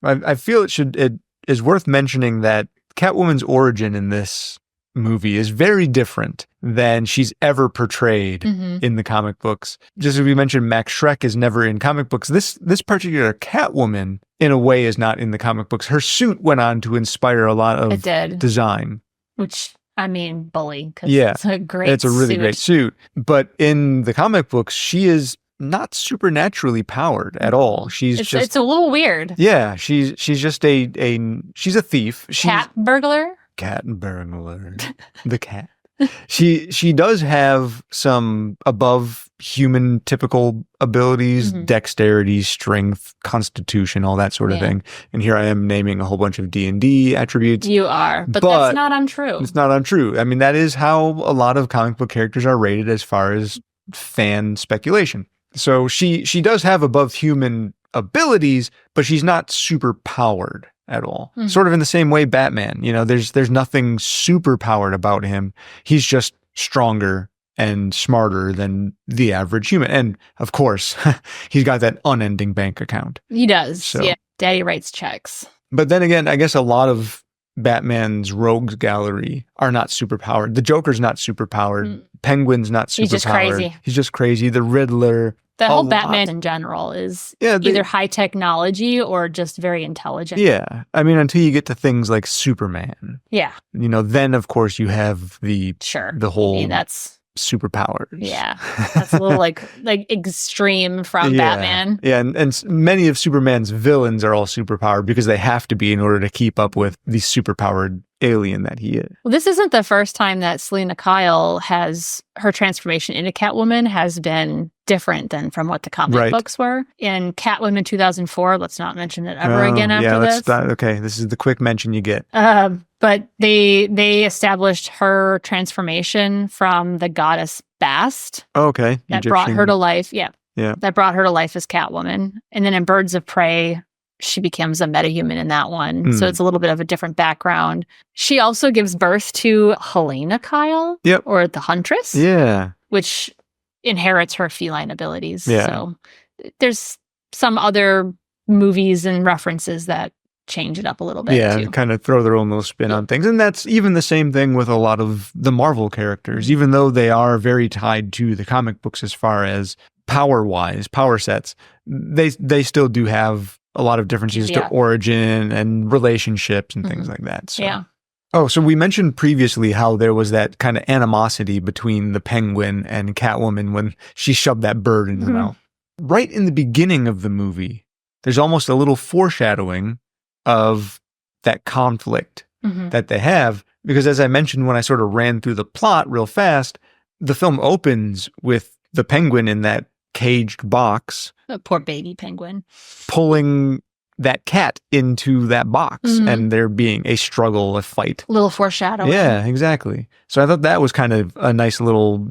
I feel it is worth mentioning that Catwoman's origin in this movie is very different than she's ever portrayed in the comic books. Just as we mentioned, Max Shreck is never in comic books. This particular Catwoman, in a way, is not in the comic books. Her suit went on to inspire a lot of design. Which, I mean, bully, because it's a great It's a really great suit. But in the comic books, she is not supernaturally powered at all. It's a little weird. Yeah, she's just she's a thief. Cat burglar? Cat burglar. The cat. She does have some above human typical abilities, dexterity, strength, constitution, all that sort of thing. And here I am naming a whole bunch of D&D attributes. You are, but that's not untrue. It's not untrue. I mean, that is how a lot of comic book characters are rated as far as fan speculation. So she does have above human abilities, but she's not super powered at all. Sort of in the same way Batman, there's nothing super powered about him. He's just stronger and smarter than the average human. And of course, he's got that unending bank account. He does. So, yeah. Daddy writes checks. But then again, I guess a lot of Batman's rogues gallery are not super powered. The Joker's not super powered. Penguin's not super powered. He's just crazy. He's just crazy. The Riddler. The whole Batman in general is either high technology or just very intelligent. Yeah. I mean, until you get to things like Superman. Yeah. Then of course you have the whole that's superpowers. Yeah. That's a little like extreme from Batman. Yeah. And many of Superman's villains are all superpowered because they have to be in order to keep up with the superpowered alien that he is. Well, this isn't the first time that Selena Kyle her transformation into Catwoman has been different than from what the comic books were. In Catwoman 2004, let's not mention it ever again after this. Okay, this is the quick mention you get. But they established her transformation from the goddess Bast. Okay. That brought her to life. Yeah. That brought her to life as Catwoman. And then in Birds of Prey, she becomes a metahuman in that one. So it's a little bit of a different background. She also gives birth to Helena Kyle. Yep. Or the Huntress. Yeah. Which inherits her feline abilities. Yeah. So there's some other movies and references that change it up a little bit. Yeah, too. kind of throw their own little spin on things. And that's even the same thing with a lot of the Marvel characters, even though they are very tied to the comic books as far as power-wise, power sets, they still do have a lot of differences to origin and relationships and things like that. So. Yeah. Oh, so we mentioned previously how there was that kind of animosity between the Penguin and Catwoman when she shoved that bird in her mouth. Right in the beginning of the movie, there's almost a little foreshadowing of that conflict that they have. Because as I mentioned, when I sort of ran through the plot real fast, the film opens with the Penguin in that caged box. The poor baby penguin. Pulling that cat into that box and there being a struggle, a fight. Little foreshadowing. Yeah, exactly. So I thought that was kind of a nice little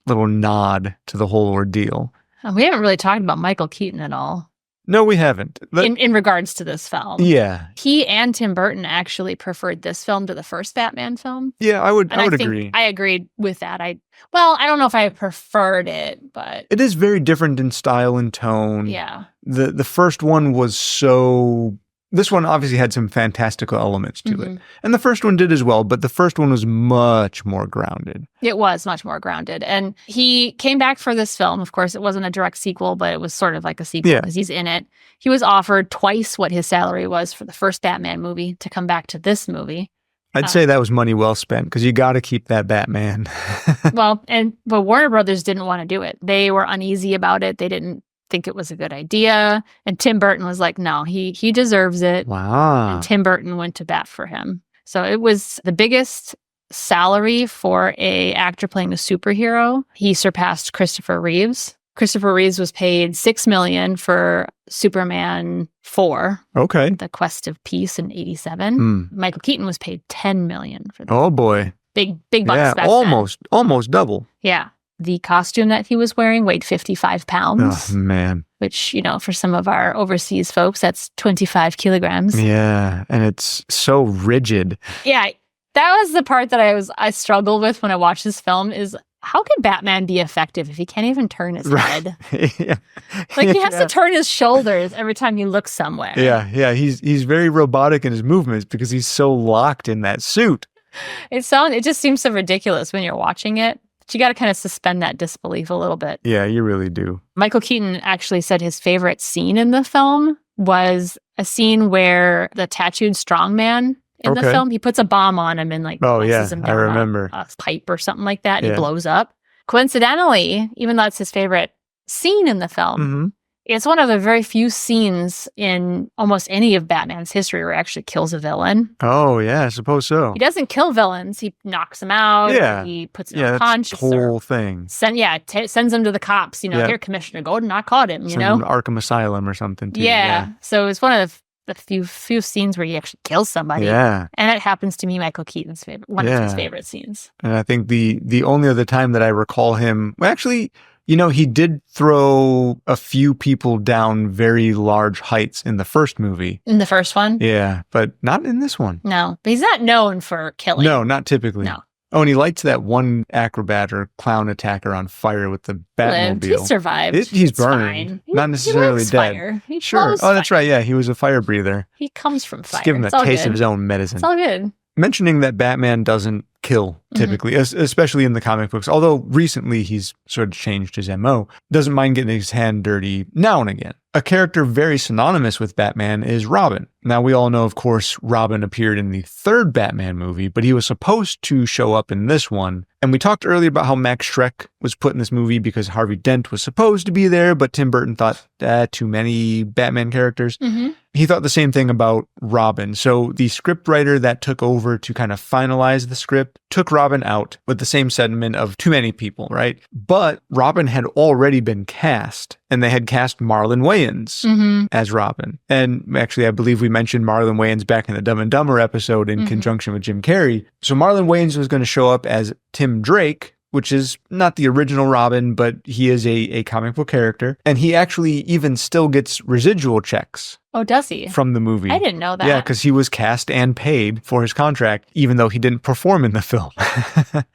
nod to the whole ordeal. We haven't really talked about Michael Keaton at all. No, we haven't. In regards to this film. Yeah. He and Tim Burton actually preferred this film to the first Batman film. Yeah, I would agree. I agreed with that. I don't know if I preferred it, but it is very different in style and tone. Yeah. The first one was so This one obviously had some fantastical elements to it. And the first one did as well, but the first one was much more grounded. It was much more grounded. And he came back for this film. Of course, it wasn't a direct sequel, but it was sort of like a sequel because he's in it. He was offered twice what his salary was for the first Batman movie to come back to this movie. I'd say that was money well spent because you got to keep that Batman. But Warner Brothers didn't want to do it. They were uneasy about it. They didn't think it was a good idea. And Tim Burton was like, no, he deserves it. Wow. And Tim Burton went to bat for him. So it was the biggest salary for a actor playing a superhero. He surpassed Christopher Reeves. Christopher Reeves was paid $6 million for Superman 4. Okay. The Quest of Peace in '87. Michael Keaton was paid $10 million for that. Oh boy. Big bucks back then. Almost double. Yeah. The costume that he was wearing weighed 55 pounds. Oh, man. Which, for some of our overseas folks, that's 25 kilograms. Yeah. And it's so rigid. Yeah. That was the part that I struggled with when I watched this film is how can Batman be effective if he can't even turn his head? Yeah. Like he has to turn his shoulders every time he looks somewhere. Yeah. He's very robotic in his movements because he's so locked in that suit. It just seems so ridiculous when you're watching it. But you got to kind of suspend that disbelief a little bit. Yeah, you really do. Michael Keaton actually said his favorite scene in the film was a scene where the tattooed strongman in the film, he puts a bomb on him and places him down I remember. a pipe or something like that, and he blows up. Coincidentally, even though it's his favorite scene in the film, it's one of the very few scenes in almost any of Batman's history where he actually kills a villain. Oh, yeah, I suppose so. He doesn't kill villains. He knocks them out. Yeah. He puts them unconscious. That's the whole thing. Sends them to the cops. Here, Commissioner Gordon, I caught him, Arkham Asylum or something, too. Yeah. So it's one of the few scenes where he actually kills somebody. Yeah. And it happens to be Michael Keaton's one of his favorite scenes. And I think the only other time that I recall him, actually, he did throw a few people down very large heights in the first movie. In the first one? Yeah, but not in this one. No, but he's not known for killing. No, not typically. No. Oh, and he lights that one acrobat or clown attacker on fire with the Batmobile. He survived. He's burned. Not necessarily dead. Fire. He sure. loves Oh, that's fire. right. Yeah, he was a fire breather. He comes from fire. Just give him a taste of his own medicine. It's all good. Mentioning that Batman doesn't kill typically, especially in the comic books, although recently he's sort of changed his MO, doesn't mind getting his hand dirty now and again. A character very synonymous with Batman is Robin. Now, we all know, of course, Robin appeared in the third Batman movie, but he was supposed to show up in this one. And we talked earlier about how Max Shreck was put in this movie because Harvey Dent was supposed to be there, but Tim Burton thought, too many Batman characters. He thought the same thing about Robin. So the scriptwriter that took over to kind of finalize the script took Robin out with the same sentiment of too many people, right? But Robin had already been cast, and they had cast Marlon Wayans as Robin. And actually, I believe we mentioned Marlon Wayans back in the Dumb and Dumber episode in conjunction with Jim Carrey. So Marlon Wayans was going to show up as Tim Drake, which is not the original Robin, but he is a comic book character. And he actually even still gets residual checks. Oh, does he? From the movie. I didn't know that. Yeah, because he was cast and paid for his contract, even though he didn't perform in the film.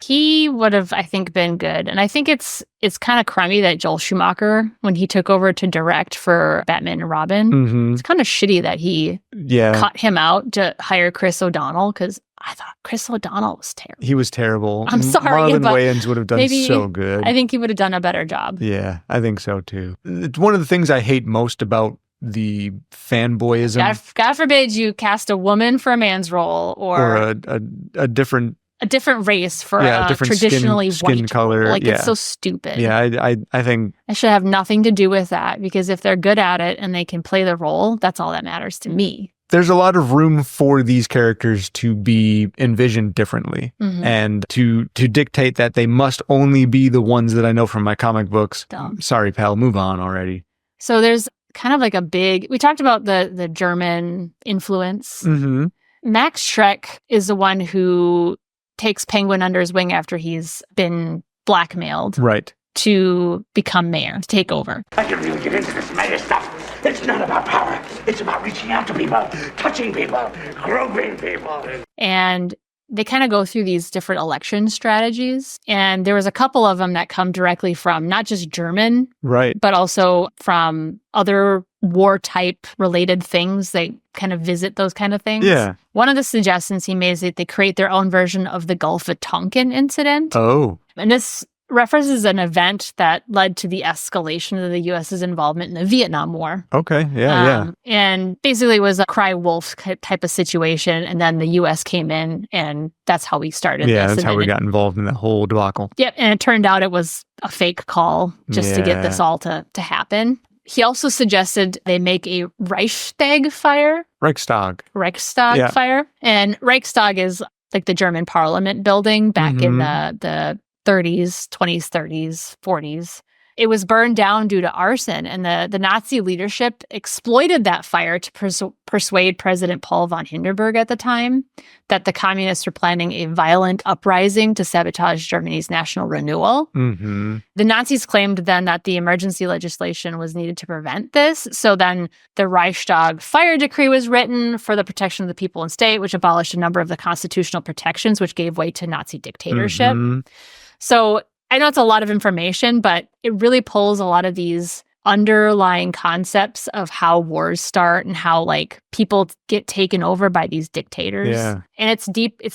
He would have, I think, been good. And I think it's kind of crummy that Joel Schumacher, when he took over to direct for Batman and Robin, it's kind of shitty that he cut him out to hire Chris O'Donnell, because I thought Chris O'Donnell was terrible. He was terrible. I'm sorry, Marlon but Wayans would have done so good. I think he would have done a better job. Yeah, I think so too. It's one of the things I hate most about the fanboyism. God forbid you cast a woman for a man's role or a different race for a different traditionally skin white color. Like it's so stupid. Yeah, I think it should have nothing to do with that, because if they're good at it and they can play the role, that's all that matters to me. There's a lot of room for these characters to be envisioned differently and to dictate that they must only be the ones that I know from my comic books. Dumb. Sorry, pal, move on already. So there's kind of like we talked about the German influence. Max Shreck is the one who takes Penguin under his wing after he's been blackmailed. Right. To become mayor, to take over. I can really get into this mayor stuff. It's not about power. It's about reaching out to people, touching people, groping people. And they kind of go through these different election strategies. And there was a couple of them that come directly from not just German, right, but also from other war type related things. They kind of visit those kind of things. Yeah. One of the suggestions he made is that they create their own version of the Gulf of Tonkin incident. Oh. And this references an event that led to the escalation of the U.S.'s involvement in the Vietnam War. Okay, yeah. And basically it was a cry wolf type of situation, and then the U.S. came in, and that's how we started this. Yeah, that's and how we got involved in the whole debacle. Yep, and it turned out it was a fake call just to get this all to happen. He also suggested they make a Reichstag fire. Reichstag fire. And Reichstag is like the German parliament building back in the 30s, 20s, 30s, 40s. It was burned down due to arson, and the Nazi leadership exploited that fire to persuade President Paul von Hindenburg at the time that the communists were planning a violent uprising to sabotage Germany's national renewal. Mm-hmm. The Nazis claimed then that the emergency legislation was needed to prevent this. So then the Reichstag fire decree was written for the protection of the people and state, which abolished a number of the constitutional protections, which gave way to Nazi dictatorship. Mm-hmm. So I know it's a lot of information, but it really pulls a lot of these underlying concepts of how wars start and how like people get taken over by these dictators. Yeah. And it's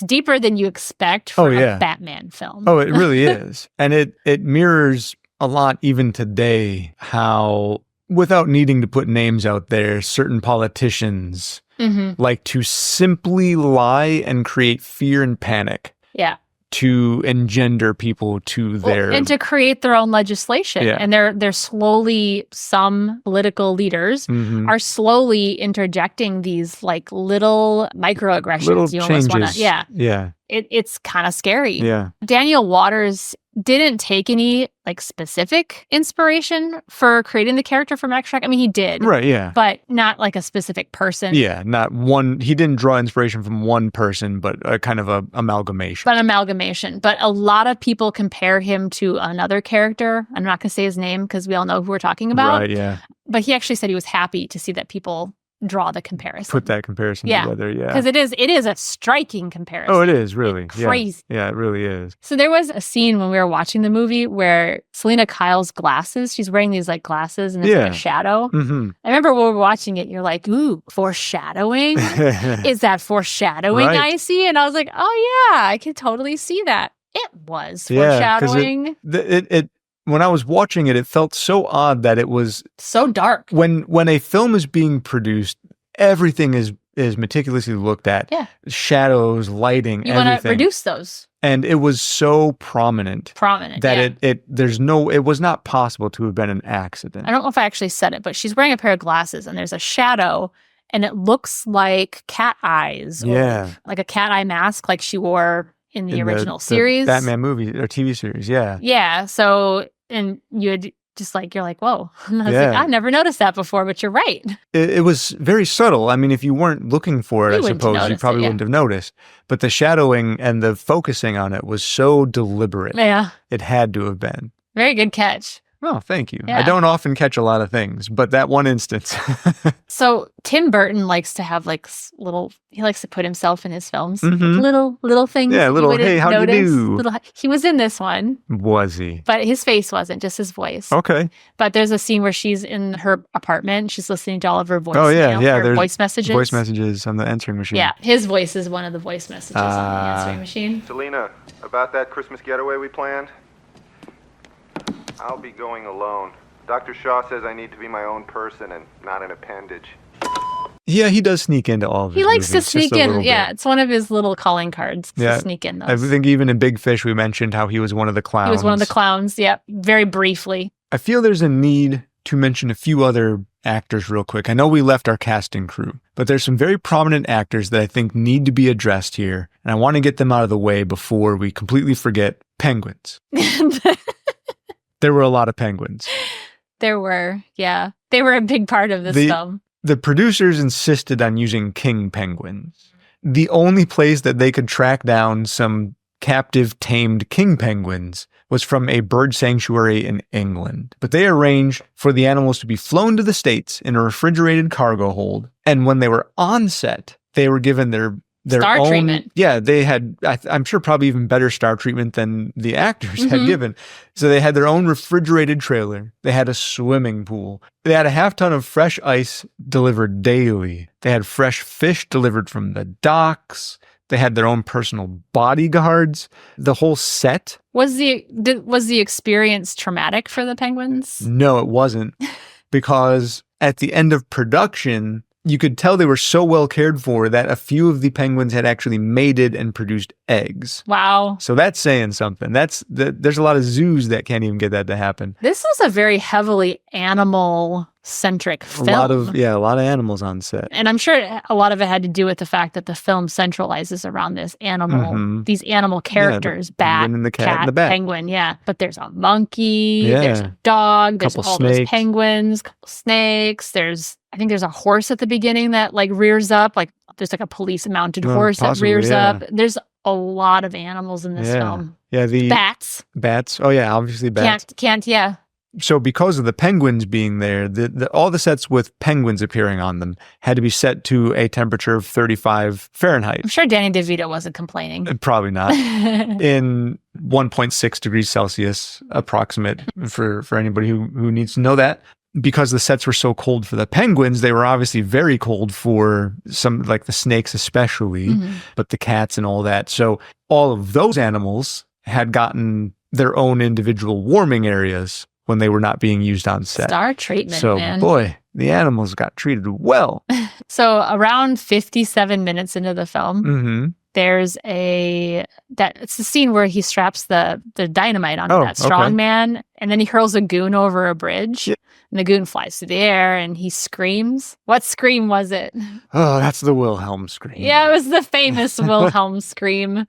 deeper than you expect for a Batman film. Oh, it really is. And it mirrors a lot even today how, without needing to put names out there, certain politicians like to simply lie and create fear and panic. Yeah. To engender people to their... and to create their own legislation. Yeah. And they're slowly, some political leaders are slowly interjecting these like little microaggressions. Little you changes. Almost wanna, Yeah. It's kind of scary. Yeah. Daniel Waters didn't take any like specific inspiration for creating the character for Max Shreck. I mean, he did. Right, yeah. But not like a specific person. Yeah, not one. He didn't draw inspiration from one person, but a kind of a amalgamation. But a lot of people compare him to another character. I'm not going to say his name because we all know who we're talking about. Right, yeah. But he actually said he was happy to see that people draw the comparison. Put that comparison together, yeah. Because it is a striking comparison. Oh, it is, really. It's crazy. Yeah, it really is. So there was a scene when we were watching the movie where Selena Kyle's glasses, she's wearing these like glasses and it's like a shadow. Mm-hmm. I remember when we were watching it, you're like, ooh, foreshadowing? Is that foreshadowing I see? And I was like, oh yeah, I can totally see that. It was foreshadowing. When I was watching it, it felt so odd that it was so dark. When a film is being produced, everything is meticulously looked at. Yeah. Shadows, lighting, you everything. want to reduce those. And it was so prominent. That it was not possible to have been an accident. I don't know if I actually said it, but she's wearing a pair of glasses and there's a shadow and it looks like cat eyes. Or like a cat eye mask like she wore in the original series. The Batman movie or TV series, yeah. Yeah. So, and you'd just like, you're like, whoa. And I was like, I never noticed that before, but you're right. It was very subtle. I mean, if you weren't looking for it, I suppose, you probably wouldn't have noticed. But the shadowing and the focusing on it was so deliberate. Yeah. It had to have been. Very good catch. Oh, thank you. Yeah. I don't often catch a lot of things, but that one instance. So Tim Burton likes to have like he likes to put himself in his films. Mm-hmm. Little things. Yeah, hey, how do you do? He was in this one. Was he? But his face wasn't, just his voice. Okay. But there's a scene where she's in her apartment. She's listening to all of her voice. There's voice messages. Voice messages on the answering machine. Yeah, his voice is one of the voice messages on the answering machine. Selena, about that Christmas getaway we planned? I'll be going alone. Dr. Shaw says I need to be my own person and not an appendage. Yeah, he does sneak into all of his He likes movies, to sneak in. Yeah, it's one of his little calling cards to sneak in those. I think even in Big Fish we mentioned how he was one of the clowns. He was one of the clowns, very briefly. I feel there's a need to mention a few other actors real quick. I know we left our casting crew, but there's some very prominent actors that I think need to be addressed here, and I want to get them out of the way before we completely forget penguins. There were a lot of penguins. There were, yeah. They were a big part of this film. The producers insisted on using king penguins. The only place that they could track down some captive tamed king penguins was from a bird sanctuary in England. But they arranged for the animals to be flown to the States in a refrigerated cargo hold. And when they were on set, they were given their their Star own treatment. Yeah, they had, I'm sure, probably even better star treatment than the actors had given. So they had their own refrigerated trailer. They had a swimming pool. They had a half ton of fresh ice delivered daily. They had fresh fish delivered from the docks. They had their own personal bodyguards. The whole set. Was the experience traumatic for the penguins? No, it wasn't. Because at the end of production, you could tell they were so well cared for that a few of the penguins had actually mated and produced eggs. Wow. So that's saying something. There's a lot of zoos that can't even get that to happen. This was a very heavily animal-centric film. A lot of animals on set. And I'm sure a lot of it had to do with the fact that the film centralizes around this animal, these animal characters, the bat, penguin and the cat, and the bat. penguin, yeah. But there's a monkey, Yeah. there's a dog, there's Couple all those snakes. penguins, couple snakes. I think there's a horse at the beginning that like rears up, like there's like a police mounted horse possibly, that rears yeah. up. There's a lot of animals in this film. Yeah, the Bats. Bats. Oh yeah, obviously bats. Yeah. So because of the penguins being there, all the sets with penguins appearing on them had to be set to a temperature of 35 Fahrenheit. I'm sure Danny DeVito wasn't complaining. Probably not. In 1.6 degrees Celsius approximate for anybody who needs to know that. Because the sets were so cold for the penguins, they were obviously very cold for some, like the snakes especially, but the cats and all that. So all of those animals had gotten their own individual warming areas when they were not being used on set. Star treatment, so, man. boy, the animals got treated well. So around 57 minutes into the film, there's it's the scene where he straps the dynamite onto that strong man, and then he hurls a goon over a bridge, and the goon flies through the air, and he screams. What scream was it? Oh, that's the Wilhelm scream. Yeah, it was the famous Wilhelm scream.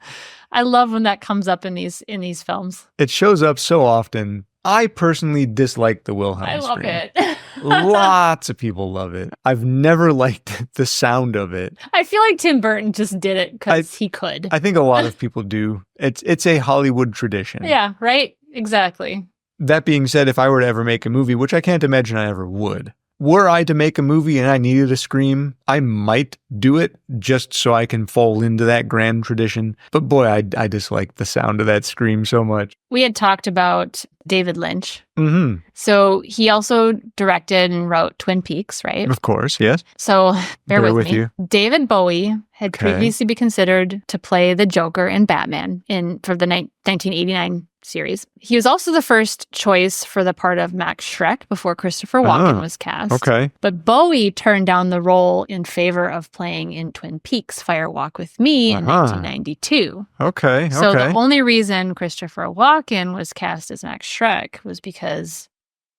I love when that comes up in these films. It shows up so often. I personally dislike the Wilhelm I love scream. it. Lots of people love it. I've never liked the sound of it. I feel like Tim Burton just did it because he could. I think a lot of people do. It's a Hollywood tradition. Yeah, right? Exactly. That being said, if I were to ever make a movie, which I can't imagine I ever would, were I to make a movie and I needed a scream, I might do it just so I can fall into that grand tradition. But boy, I dislike the sound of that scream so much. We had talked about David Lynch. Mm-hmm. So he also directed and wrote Twin Peaks, right? Of course, yes. So bear with me. you. David Bowie had previously been considered to play the Joker in Batman for the 1989 series. He was also the first choice for the part of Max Shreck before Christopher Walken was cast. Okay. But Bowie turned down the role in favor of playing in Twin Peaks Fire Walk with Me in 1992. Okay. So the only reason Christopher Walken was cast as Max Shreck was because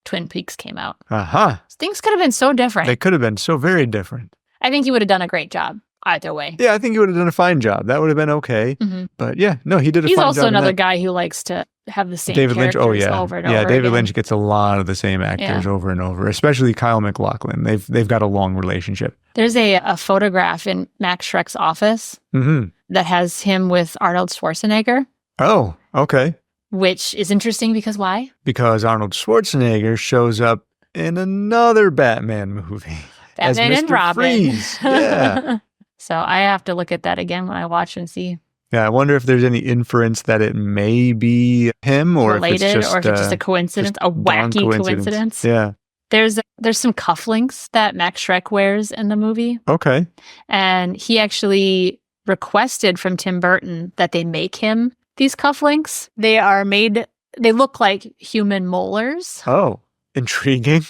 Twin Peaks came out. Things could have been so different. They could have been so very different. I think he would have done a great job either way. Yeah, I think he would have done a fine job. That would have been okay. But yeah, no, he did a fine job. He's also another guy who likes to have the same David Lynch. characters Oh yeah, over and over David again. Lynch gets a lot of the same actors over and over, especially Kyle MacLachlan. They've got a long relationship. There's a photograph in Max Shreck's office that has him with Arnold Schwarzenegger. Oh, okay. Which is interesting because why? Because Arnold Schwarzenegger shows up in another Batman movie. as Batman and Mr. Robin. Freeze. Yeah. So I have to look at that again when I watch and see. Yeah, I wonder if there's any inference that it may be him or related, if it's just, or if it's just a coincidence, a wacky coincidence. Yeah. There's some cufflinks that Max Shreck wears in the movie. Okay. And he actually requested from Tim Burton that they make him these cufflinks. They look like human molars. Oh, intriguing.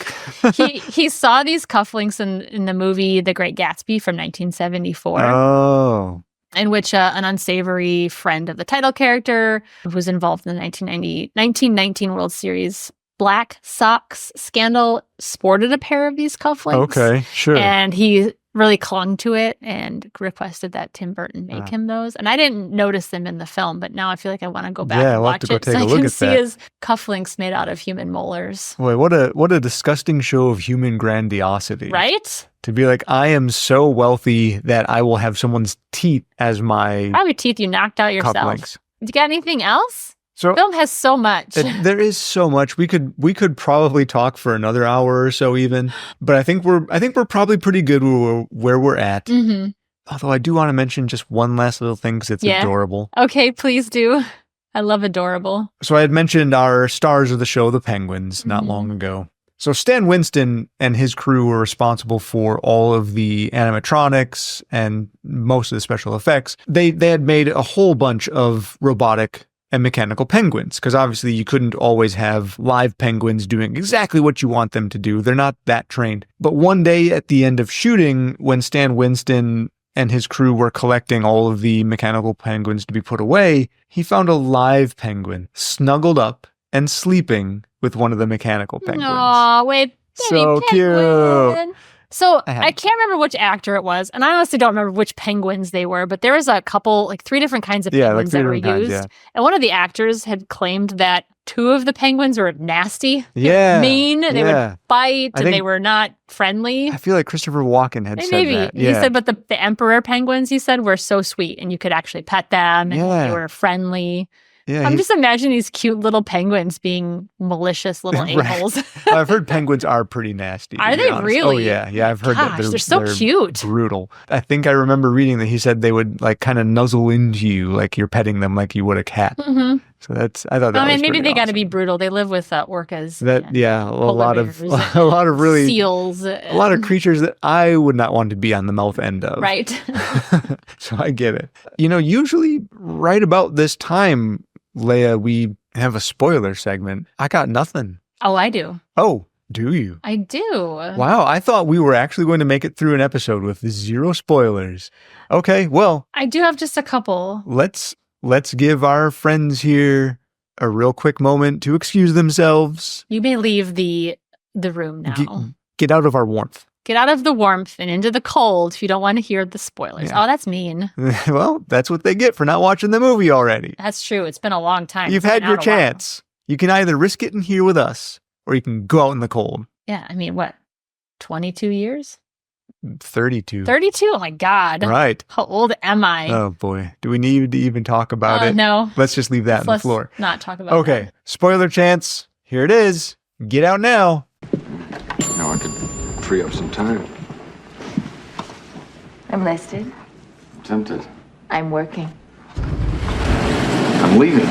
he saw these cufflinks in the movie The Great Gatsby from 1974. Oh. In which an unsavory friend of the title character who was involved in the 1919 World Series Black Sox scandal sported a pair of these cufflinks. Okay, sure. And he really clung to it and requested that Tim Burton make him those. And I didn't notice them in the film, but now I feel like I want to go back and watch it so I can see his cufflinks made out of human molars. Boy, what a disgusting show of human grandiosity. Right? To be like, I am so wealthy that I will have someone's teeth as my Probably teeth you knocked out yourself. cufflinks. You got anything else? So film has so much. There is so much. We could probably talk for another hour or so even, but I think we're probably pretty good where we're at. Mm-hmm. Although I do want to mention just one last little thing because it's adorable. Okay, please do. I love adorable. So I had mentioned our stars of the show, the Penguins, not long ago. So Stan Winston and his crew were responsible for all of the animatronics and most of the special effects. They had made a whole bunch of robotic and mechanical penguins, because obviously you couldn't always have live penguins doing exactly what you want them to do. They're not that trained. But one day at the end of shooting, when Stan Winston and his crew were collecting all of the mechanical penguins to be put away, he found a live penguin snuggled up and sleeping with one of the mechanical penguins. Aw, wait. So penguin. cute. So I can't remember which actor it was, and I honestly don't remember which penguins they were, but there was a couple, like 3 different kinds of penguins that were used. And one of the actors had claimed that 2 of the penguins were nasty, mean, they would fight, and they were not friendly. I feel like Christopher Walken had said that. He said, but the emperor penguins, he said, were so sweet, and you could actually pet them, and they were friendly. Yeah, I'm just imagining these cute little penguins being malicious little a-holes. I've heard penguins are pretty nasty. Are they really? Oh, yeah. I've heard that they're so cute. Brutal. I think I remember reading that he said they would like kind of nuzzle into you like you're petting them like you would a cat. Mm-hmm. So I thought that was maybe they awesome. got to be brutal. They live with orcas. A lot of really seals. A lot of creatures that I would not want to be on the mouth end of. Right. So I get it. Usually right about this time, Leia, we have a spoiler segment. I got nothing. Oh, I do. Oh, do you? I do. Wow, I thought we were actually going to make it through an episode with 0 spoilers. Okay, well. I do have just a couple. Let's give our friends here a real quick moment to excuse themselves. You may leave the room now. Get out of our warmth. Get out of the warmth and into the cold if you don't want to hear the spoilers. Yeah. Oh, that's mean. Well, that's what they get for not watching the movie already. That's true. It's been a long time. You've had your chance. You can either risk it in here with us, or you can go out in the cold. Yeah, I mean, what, 22 years? 32. 32? Oh, my God. Right. How old am I? Oh, boy. Do we need to even talk about it? No. Let's just leave that on the floor. Not talk about it. Okay. Spoiler chance. Here it is. Get out now. Now I could free up some time. I'm listed. I'm tempted. I'm working. I'm leaving.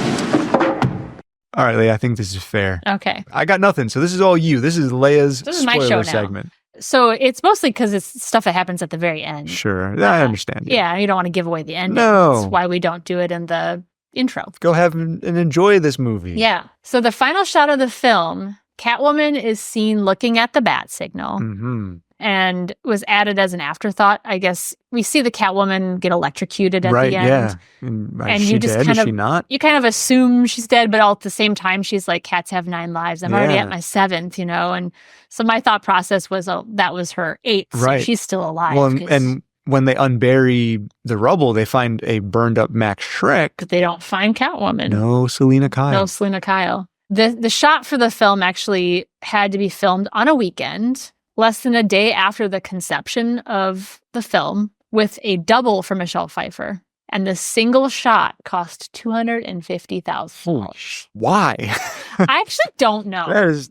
All right, Leia, I think this is fair. Okay. I got nothing, so this is all you. This is Leia's spoiler my show segment. So it's mostly because it's stuff that happens at the very end. Sure. I understand. Yeah, you don't want to give away the ending. No. That's why we don't do it in the intro. Go have and enjoy this movie. Yeah. So the final shot of the film, Catwoman is seen looking at the bat signal. Mm-hmm. And was added as an afterthought. I guess we see the Catwoman get electrocuted at the end. Yeah. And is she just dead? kind Is of, she not? You kind of assume she's dead, but all at the same time, she's like, cats have 9 lives. I'm already at my 7th, And so my thought process was, that was her 8th. Right. So she's still alive. Well, and when they unbury the rubble, they find a burned up Max Shreck. But they don't find Catwoman. No Selena Kyle. No Selena Kyle. The shot for the film actually had to be filmed on a weekend, less than a day after the conception of the film, with a double for Michelle Pfeiffer. And the single shot cost $250,000. Why? I actually don't know.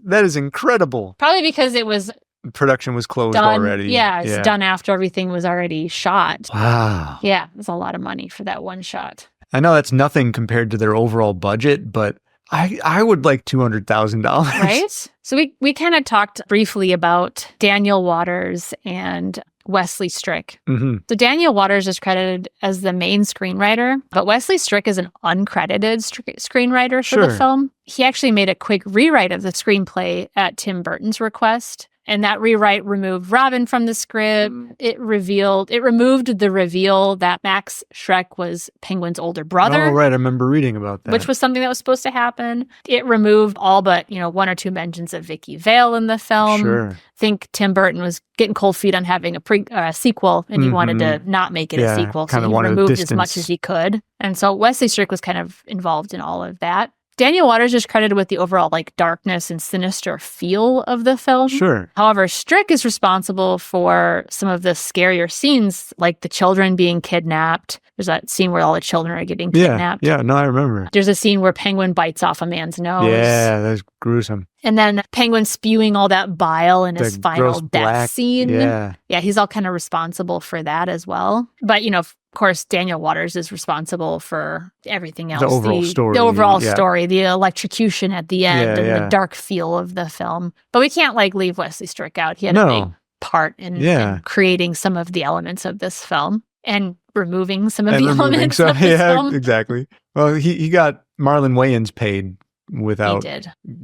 That is incredible. Probably because it was production was closed done, already. Yeah, it's done after everything was already shot. Wow. Yeah, it was a lot of money for that one shot. I know that's nothing compared to their overall budget, but I would like $200,000. Right? So we kind of talked briefly about Daniel Waters and Wesley Strick. Mm-hmm. So Daniel Waters is credited as the main screenwriter, but Wesley Strick is an uncredited screenwriter for the film. He actually made a quick rewrite of the screenplay at Tim Burton's request. And that rewrite removed Robin from the script. It removed the reveal that Max Shreck was Penguin's older brother. Oh, right. I remember reading about that. Which was something that was supposed to happen. It removed all but, 1 or 2 mentions of Vicky Vale in the film. Sure. I think Tim Burton was getting cold feet on having a sequel, and he wanted to not make it a sequel. So he removed as much as he could. And so Wesley Strick was kind of involved in all of that. Daniel Waters is credited with the overall like darkness and sinister feel of the film. Sure. However, Shreck is responsible for some of the scarier scenes, like the children being kidnapped. There's that scene where all the children are getting kidnapped. Yeah, no, I remember. There's a scene where Penguin bites off a man's nose. Yeah, that's gruesome. And then Penguin spewing all that bile in his final death scene. Yeah. Yeah, he's all kind of responsible for that as well. But, of course, Daniel Waters is responsible for everything else. The overall story. The overall story, the electrocution at the end, and the dark feel of the film. But we can't, leave Wesley Strick out. He had a big part in creating some of the elements of this film and removing some of the elements of this film. Exactly. Well, he got Marlon Wayans paid without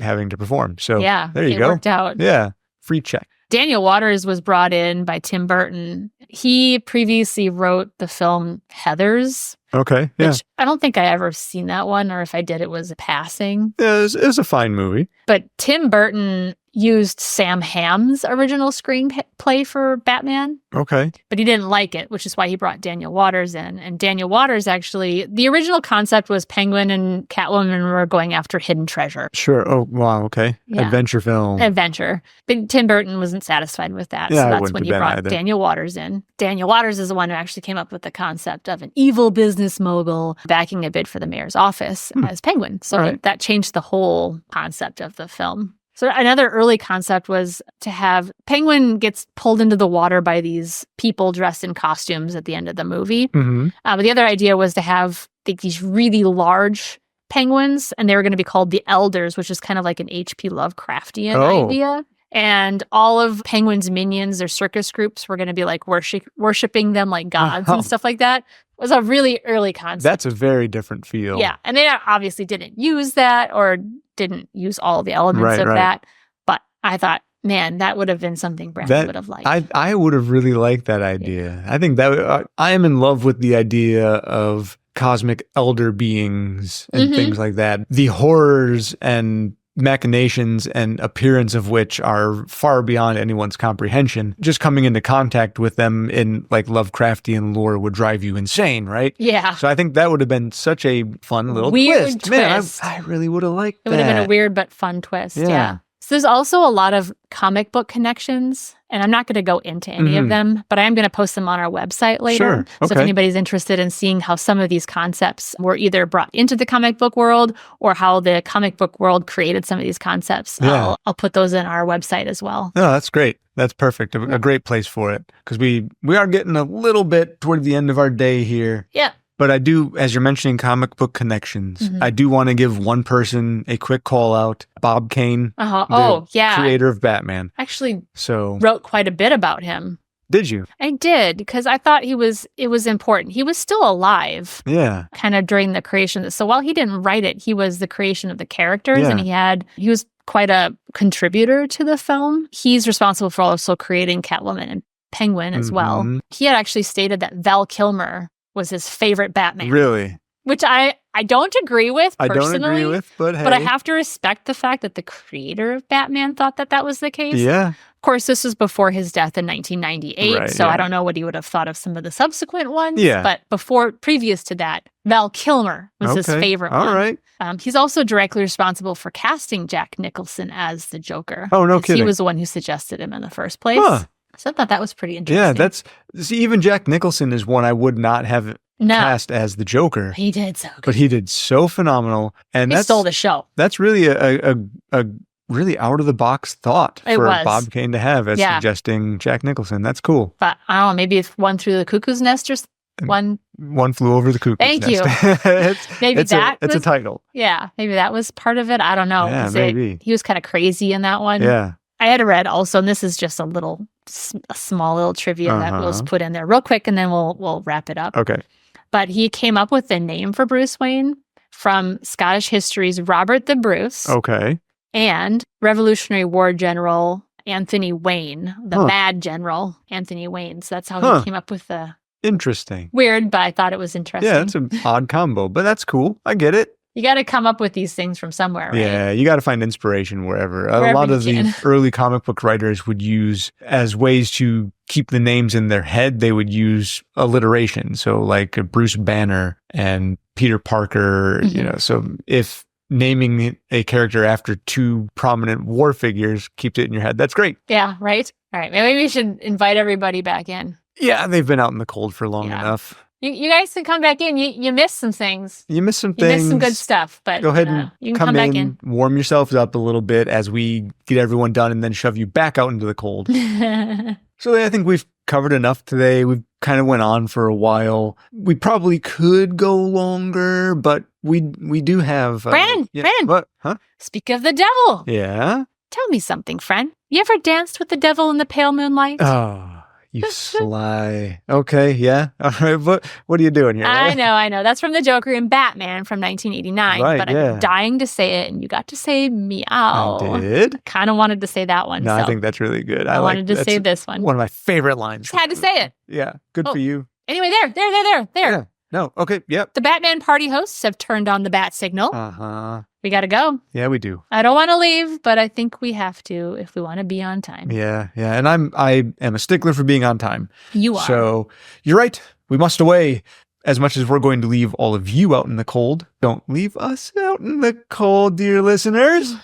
having to perform. So there you go. It worked out. Yeah. Free check. Daniel Waters was brought in by Tim Burton. He previously wrote the film Heathers. Okay, yeah. Which I don't think I ever seen that one, or if I did, it was passing. Yeah, it was a fine movie. But Tim Burton used Sam Hamm's original screenplay for Batman. Okay. But he didn't like it, which is why he brought Daniel Waters in. And Daniel Waters actually, the original concept was Penguin and Catwoman were going after hidden treasure. Sure. Oh, wow. Okay. Yeah. Adventure film. Adventure. But Tim Burton wasn't satisfied with that. Yeah, so that's when he brought Daniel Waters in. Daniel Waters is the one who actually came up with the concept of an evil business mogul backing a bid for the mayor's office as Penguin. So that changed the whole concept of the film. So another early concept was to have Penguin gets pulled into the water by these people dressed in costumes at the end of the movie. Mm-hmm. But the other idea was to have these really large penguins, and they were going to be called the Elders, which is kind of like an H.P. Lovecraftian idea. And all of Penguin's minions, their circus groups, were going to be like worshiping them like gods and stuff like that. It was a really early concept. That's a very different feel. Yeah. And they obviously didn't use that or didn't use all the elements of that. But I thought, man, that would have been something Brandon would have liked. I would have really liked that idea. Yeah. I think that I am in love with the idea of cosmic elder beings and things like that. The horrors and machinations and appearance of which are far beyond anyone's comprehension. Just coming into contact with them in Lovecraftian lore would drive you insane, right? Yeah. So I think that would have been such a fun little twist. Man, I really would have liked that. It would have been a weird but fun twist. Yeah. So there's also a lot of comic book connections, and I'm not going to go into any of them, but I am going to post them on our website later. Sure. Okay. So if anybody's interested in seeing how some of these concepts were either brought into the comic book world or how the comic book world created some of these concepts, I'll put those in our website as well. No, that's great. That's perfect. A great place for it, because we are getting a little bit toward the end of our day here. Yeah. But I do, as you're mentioning comic book connections, I do want to give one person a quick call out. Bob Kane, creator of Batman. Actually wrote quite a bit about him. Did you? I did, because I thought it was important. He was still alive. Yeah. Kind of during the creation of this. So while he didn't write it, he was the creation of the characters, and he was quite a contributor to the film. He's responsible for also creating Catwoman and Penguin as well. He had actually stated that Val Kilmer was his favorite Batman. Really? Which I don't agree with personally. I don't agree with, but hey. But I have to respect the fact that the creator of Batman thought that was the case. Yeah. Of course, this was before his death in 1998, so I don't know what he would have thought of some of the subsequent ones. Yeah. But previous to that, Val Kilmer was his favorite one. All right. He's also directly responsible for casting Jack Nicholson as the Joker. Oh, no kidding. He was the one who suggested him in the first place. Huh. So I thought that was pretty interesting. Yeah, even Jack Nicholson is one I would not have cast as the Joker. He did so good. But he did so phenomenal. And he stole the show. That's really a really out-of-the-box thought for Bob Kane to have as suggesting Jack Nicholson. That's cool. But I don't know, maybe if One Flew the Cuckoo's Nest or one Flew Over the Cuckoo's Nest. Thank you. It's a title. Yeah, maybe that was part of it. I don't know. Yeah, maybe. He was kind of crazy in that one. Yeah. I had read also, and this is just a small little trivia that was put in there real quick, and then we'll wrap it up. Okay. But he came up with the name for Bruce Wayne from Scottish history's Robert the Bruce. Okay. And Revolutionary War General Anthony Wayne, the Mad General Anthony Wayne. So that's how he came up with the... Interesting. Weird, but I thought it was interesting. Yeah, it's an odd combo, but that's cool. I get it. You got to come up with these things from somewhere, right? Yeah, you got to find inspiration wherever. A lot of the early comic book writers would use, as ways to keep the names in their head, they would use alliteration. So like Bruce Banner and Peter Parker, so if naming a character after two prominent war figures keeps it in your head. That's great. Yeah, right? All right, maybe we should invite everybody back in. Yeah, they've been out in the cold for long enough. You guys can come back in. You missed some things. You missed some You things. missed some good stuff, but go ahead and you can come back in. Warm yourselves up a little bit as we get everyone done and then shove you back out into the cold. So I think we've covered enough today. We've kind of went on for a while. We probably could go longer, but we do have... Brandon! What? Huh? Speak of the devil. Yeah? Tell me something, friend. You ever danced with the devil in the pale moonlight? Oh, you sly. Okay, yeah. All right, what are you doing here? I know. That's from the Joker in Batman from 1989. Right, but I'm dying to say it, and you got to say meow. I did? Kind of wanted to say that one. No, I think that's really good. I wanted to say this one. One of my favorite lines. Just had to say it. Yeah, good for you. Anyway, there. Yeah. No, okay, yep. The Batman party hosts have turned on the bat signal. Uh-huh. We gotta go. Yeah, we do. I don't want to leave, but I think we have to if we want to be on time. Yeah. And I am a stickler for being on time. You are. So you're right. We must away. As much as we're going to leave all of you out in the cold, don't leave us out in the cold, dear listeners.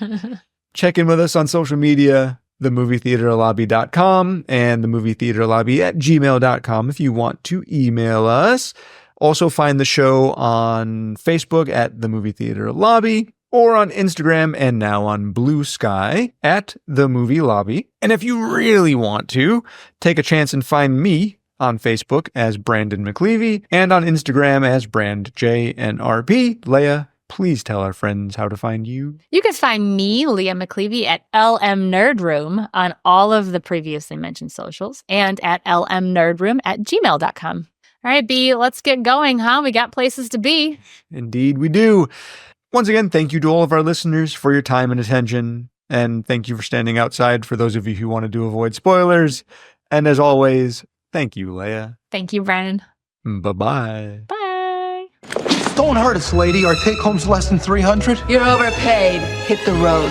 Check in with us on social media, themovietheaterlobby.com and themovietheaterlobby@gmail.com if you want to email us. Also find the show on Facebook at The Movie Theater Lobby or on Instagram and now on Blue Sky at The Movie Lobby. And if you really want to, take a chance and find me on Facebook as Brandon McLeavy and on Instagram as BrandJNRP. Leah, please tell our friends how to find you. You can find me, Leah McLeavy, at LM Nerd Room on all of the previously mentioned socials and at lmnerdroom@gmail.com. All right, B, let's get going, huh? We got places to be. Indeed, we do. Once again, thank you to all of our listeners for your time and attention. And thank you for standing outside for those of you who wanted to avoid spoilers. And as always, thank you, Leia. Thank you, Brandon. Bye-bye. Bye. Don't hurt us, lady. Our take-home's less than $300. You're overpaid. Hit the road.